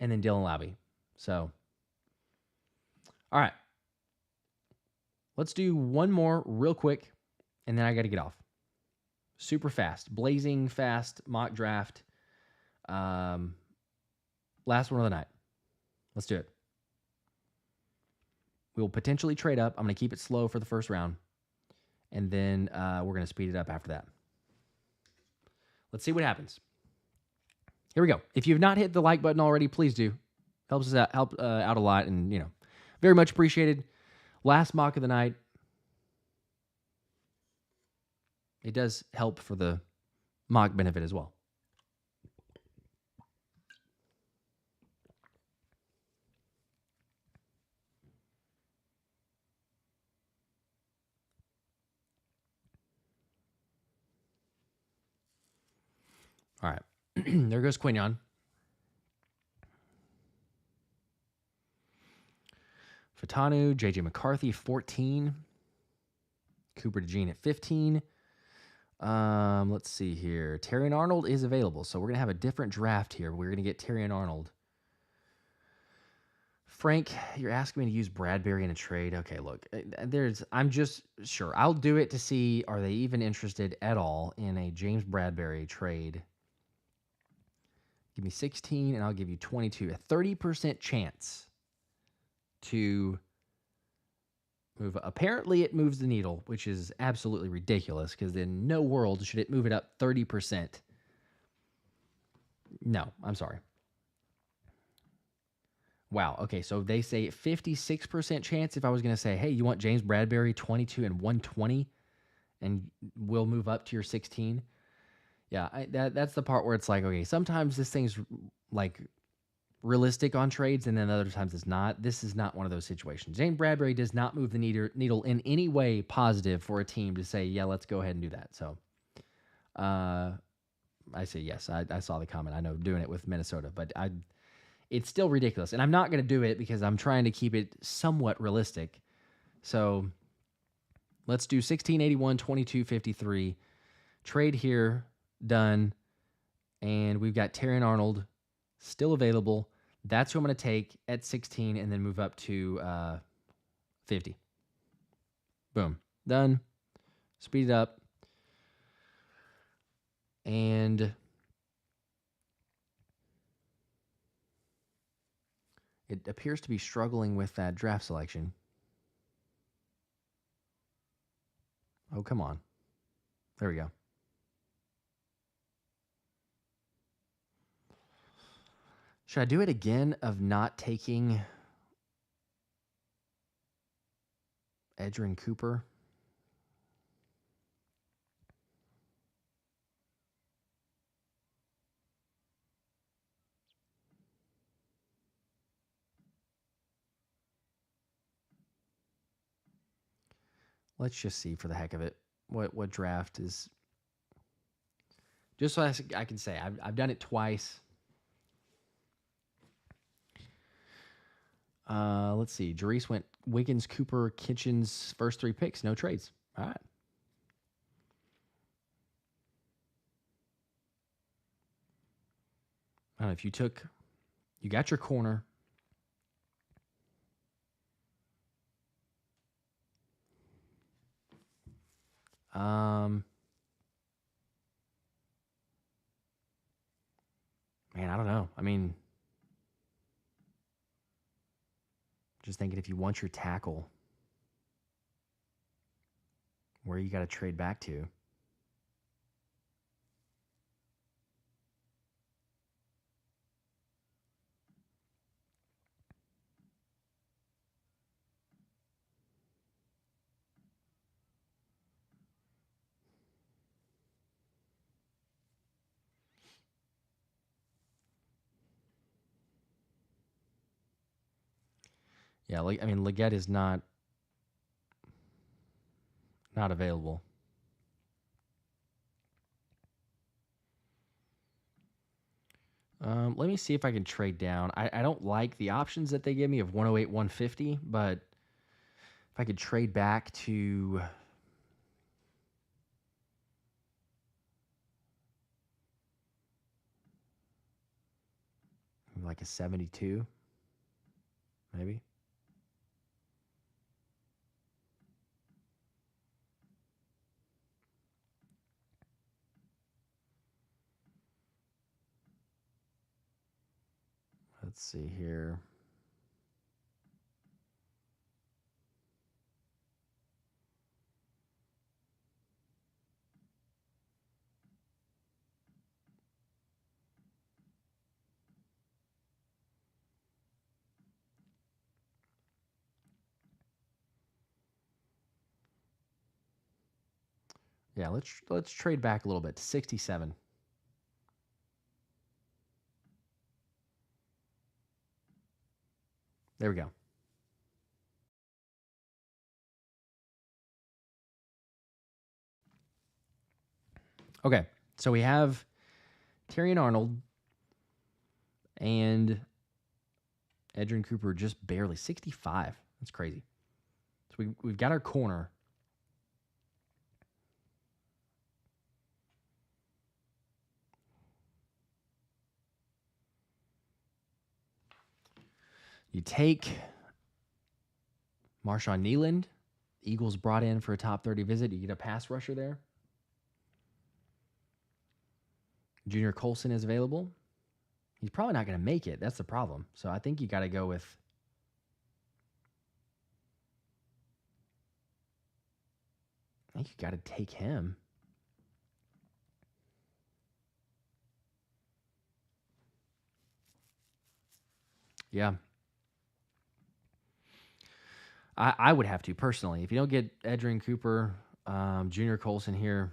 And then Dylan Labby. So, all right. Let's do one more real quick, and then I got to get off. Super fast, blazing fast mock draft. Last one of the night. Let's do it. We will potentially trade up. I'm going to keep it slow for the first round, and then we're going to speed it up after that. Let's see what happens. Here we go. If you've not hit the like button already, please do. Helps us out, out a lot, and very much appreciated. Last mock of the night. It does help for the mock benefit as well. All right. There goes Quinyon. Fatanu, J.J. McCarthy, 14. Cooper DeJean at 15. Let's see here. Terrion Arnold is available, so we're going to have a different draft here. We're going to get Terrion Arnold. Frank, you're asking me to use Bradbury in a trade. Okay, look, I'm just sure. I'll do it to see, are they even interested at all in a James Bradbury trade? Give me 16, and I'll give you 22. A 30% chance to move. Apparently, it moves the needle, which is absolutely ridiculous, because in no world should it move it up 30%. No, I'm sorry. Wow. Okay, so they say 56% chance. If I was going to say, hey, you want James Bradbury 22 and 120, and we'll move up to your 16. Yeah, that's the part where it's like, okay, sometimes this thing's like realistic on trades, and then other times it's not. This is not one of those situations. James Bradbury does not move the needle in any way positive for a team to say, yeah, let's go ahead and do that. So I say yes. I saw the comment. I know doing it with Minnesota, but it's still ridiculous. And I'm not going to do it because I'm trying to keep it somewhat realistic. So let's do 1681, 2253. Trade here, done. And we've got Terrion Arnold still available. That's who I'm going to take at 16 and then move up to 50. Boom. Done. Speed it up. And it appears to be struggling with that draft selection. Oh, come on. There we go. Should I do it again of not taking Edrin Cooper? Let's just see for the heck of it what draft is. Just so I can say, I've done it twice. Let's see. Jerice went Wiggins, Cooper, Kitchens, first 3 picks, no trades. All right. I don't know if you got your corner. Man, I don't know. I mean, just thinking if you want your tackle, where you got to trade back to. Yeah, like I mean, Leggett is not available. Let me see if I can trade down. I don't like the options that they give me of 108, 150, but if I could trade back to like a 72, maybe. Let's see here. Yeah, let's trade back a little bit to 67. There we go. Okay, so we have Terrion Arnold and Edgerrin Cooper just barely 65. That's crazy. So we've got our corner. You take Marshawn Nealand. Eagles brought in for a top 30 visit. You get a pass rusher there. Junior Colson is available. He's probably not going to make it. That's the problem. So I think you got to go with. I think you got to take him. Yeah. I would have to personally. If you don't get Edgerrin Cooper, Junior Colson here,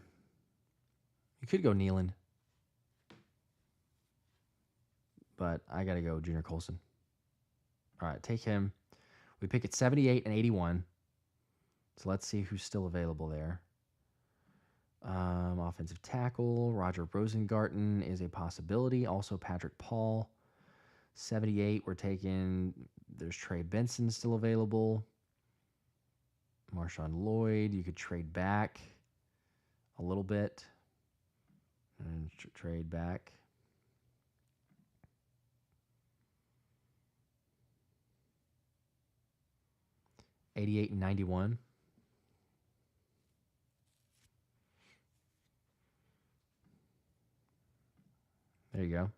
you could go Nealand. But I got to go Junior Colson. All right, take him. We pick at 78 and 81. So let's see who's still available there. Offensive tackle, Roger Rosengarten is a possibility. Also Patrick Paul. 78, we're taking, there's Trey Benson still available. Marshawn Lloyd, you could trade back a little bit. And trade back. $88 and $91. There you go.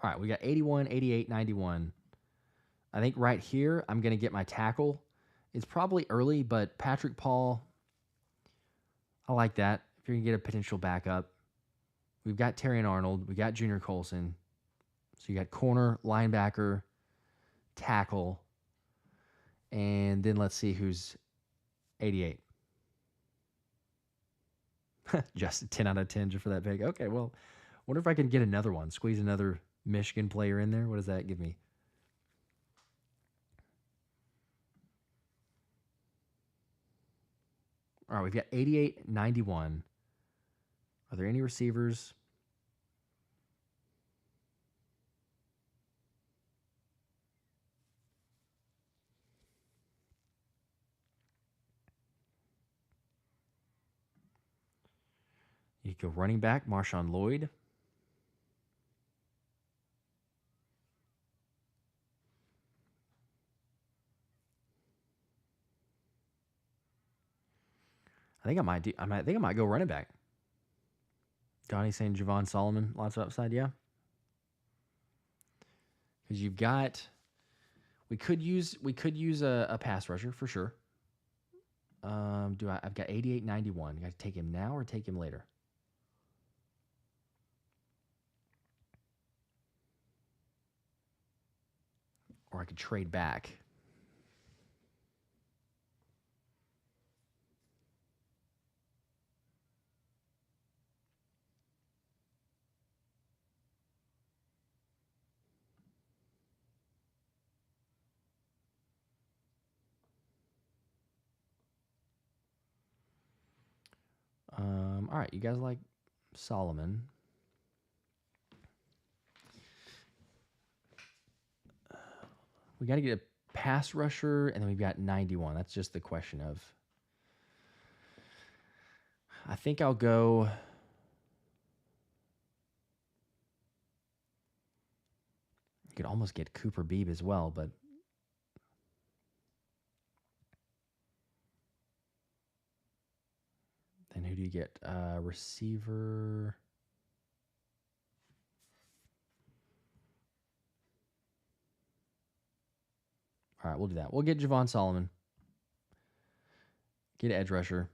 All right, we got 81, 88, 91. I think right here, I'm going to get my tackle. It's probably early, but Patrick Paul, I like that. If you're going to get a potential backup. We've got Terrion Arnold. We got Junior Colson. So you got corner, linebacker, tackle. And then let's see who's 88. Just a 10 out of 10 just for that pick. Okay, well, wonder if I can get another one. Squeeze another Michigan player in there. What does that give me? All right, we've got 88, 91. Are there any receivers? You could go running back, Marshawn Lloyd. I think I might do. I think I might go running back. Donnie saying Javon Solomon, lots of upside, yeah. Because you've got, we could use a pass rusher for sure. I've got 88.91. Got to take him now or take him later? Or I could trade back. All right, you guys like Solomon. We got to get a pass rusher, and then we've got 91. That's just the question of. I think I'll go. You could almost get Cooper Beebe as well, but. Then who do you get? Receiver. All right, we'll do that. We'll get Javon Solomon. Get edge rusher.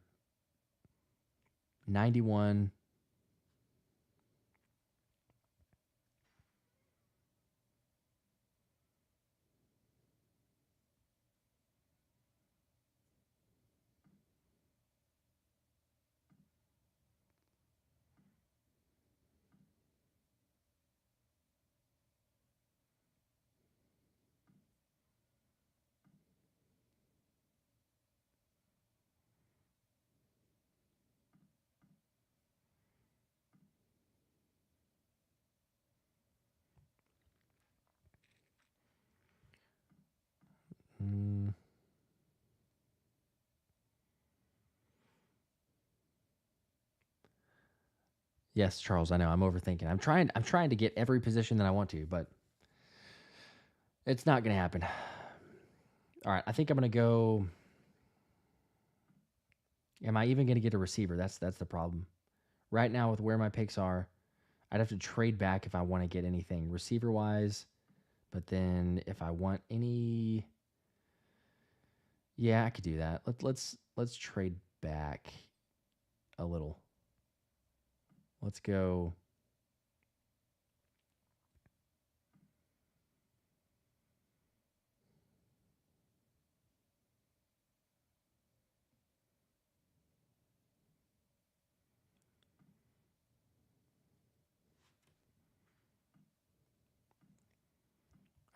91. Yes, Charles, I know. I'm overthinking. I'm trying to get every position that I want to, but it's not going to happen. All right, I think I'm going to go. Am I even going to get a receiver? That's the problem. Right now, with where my picks are, I'd have to trade back if I want to get anything receiver-wise. But then if I want any, yeah, I could do that. Let's trade back a little. Let's go.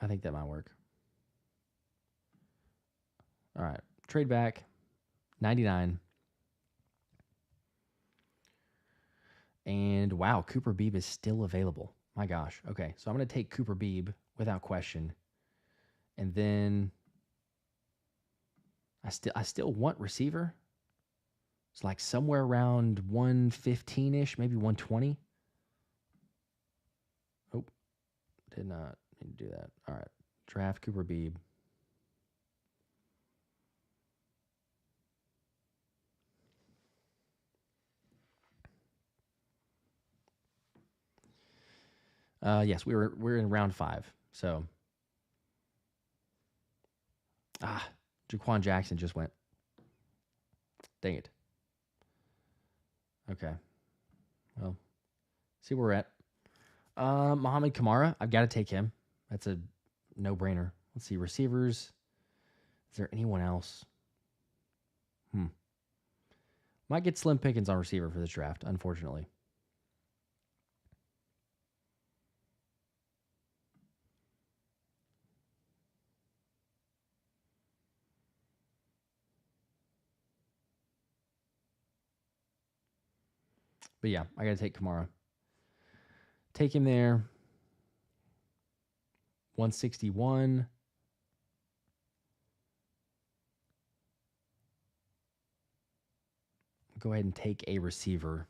I think that might work. All right, trade back, 99. And wow, Cooper Beebe is still available. My gosh. Okay, so I'm going to take Cooper Beebe without question. And then I still want receiver. It's like somewhere around 115-ish, maybe 120. Oh, did not need to do that. All right, draft Cooper Beebe. Yes, we're in round 5. So, Jaquan Jackson just went. Dang it. Okay. Well, see where we're at. Mohamed Kamara, I've got to take him. That's a no-brainer. Let's see, receivers. Is there anyone else? Might get slim pickings on receiver for this draft, unfortunately. But yeah, I got to take Kamara. Take him there. 161. Go ahead and take a receiver.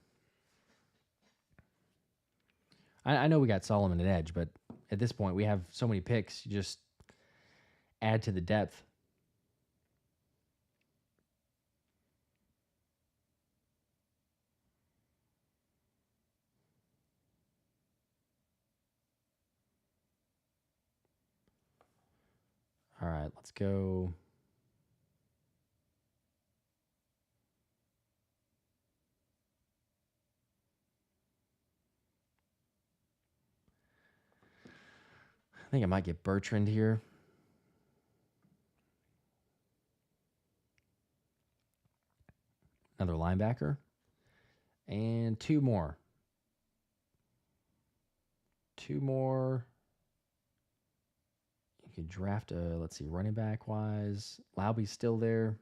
I know we got Solomon at edge, but at this point we have so many picks. You just add to the depth. Let's go. I think I might get Bertrand here. Another linebacker. And two more. Two more. You could draft a, let's see, running back wise. Lauby's still there.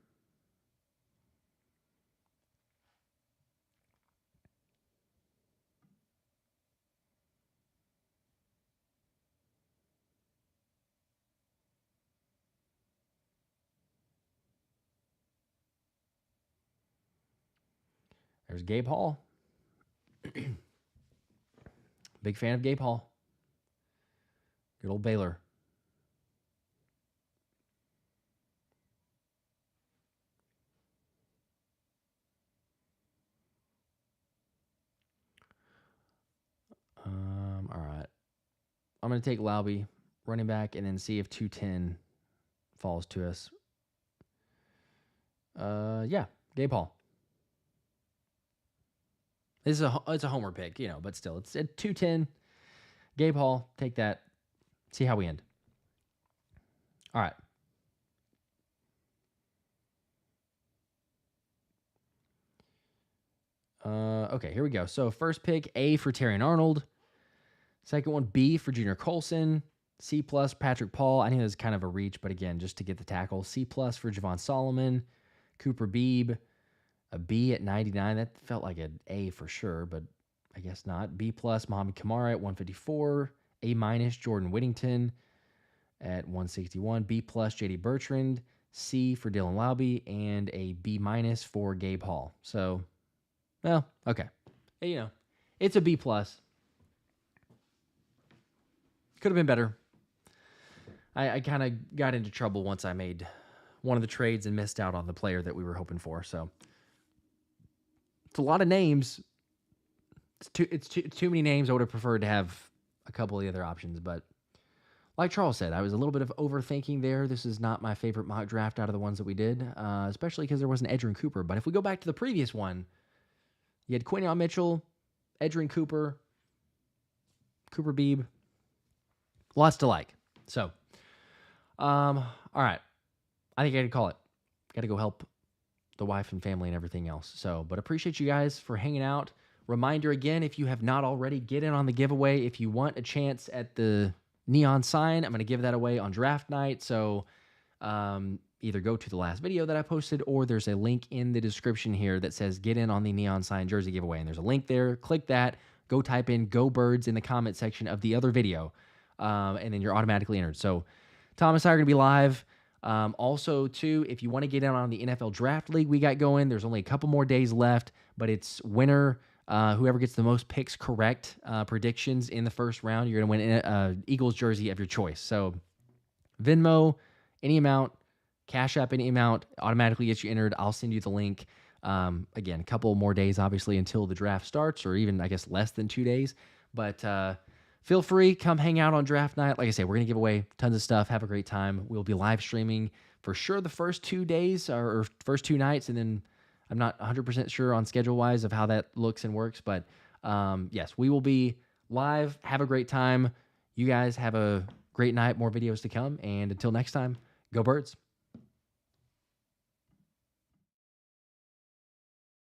There's Gabe Hall. Big fan of Gabe Hall. Good old Baylor. All right. I'm going to take Lauby, running back, and then see if 210 falls to us. Yeah, Gabe Hall. It's a homer pick, you know, but still, it's at 210. Gabe Hall, take that. See how we end. All right. Okay, here we go. So first pick, A for Terrion Arnold. Second one, B for Junior Colson. C plus Patrick Paul. I think that's kind of a reach, but again, just to get the tackle. C plus for Javon Solomon. Cooper Beebe. A B at 99. That felt like an A for sure, but I guess not. B plus Mohamed Kamara at 154. A minus Jordan Whittington at 161. B plus JD Bertrand. C for Dylan Lauby. And a B minus for Gabe Hall. So, well, okay. You know, it's a B plus. Could have been better. I kind of got into trouble once I made one of the trades and missed out on the player that we were hoping for. So it's a lot of names. It's too many names. I would have preferred to have a couple of the other options, but like Charles said, I was a little bit of overthinking there. This is not my favorite mock draft out of the ones that we did, especially because there wasn't Edgerrin Cooper. But if we go back to the previous one, you had Quinyon Mitchell, Edgerrin Cooper, Cooper Beebe. Lots to like. So, all right. I think I gotta call it. Got to go help the wife and family and everything else. So, but appreciate you guys for hanging out. Reminder again, if you have not already, get in on the giveaway. If you want a chance at the neon sign, I'm going to give that away on draft night. So either go to the last video that I posted, or there's a link in the description here that says get in on the neon sign jersey giveaway. And there's a link there. Click that. Go type in "Go Birds" in the comment section of the other video. And then you're automatically entered. So Thomas and I are going to be live. Also, too, if you want to get in on the NFL Draft League we got going, there's only a couple more days left, but it's winner. Whoever gets the most picks correct, predictions in the first round, you're going to win an Eagles jersey of your choice. So Venmo, any amount, Cash App, any amount, automatically gets you entered. I'll send you the link. Again, a couple more days, obviously, until the draft starts, or even, I guess, less than 2 days. But feel free, come hang out on draft night. Like I said, we're going to give away tons of stuff. Have a great time. We'll be live streaming for sure the first 2 days or first 2 nights, and then I'm not 100% sure on schedule-wise of how that looks and works. But yes, we will be live. Have a great time. You guys have a great night. More videos to come. And until next time, go Birds.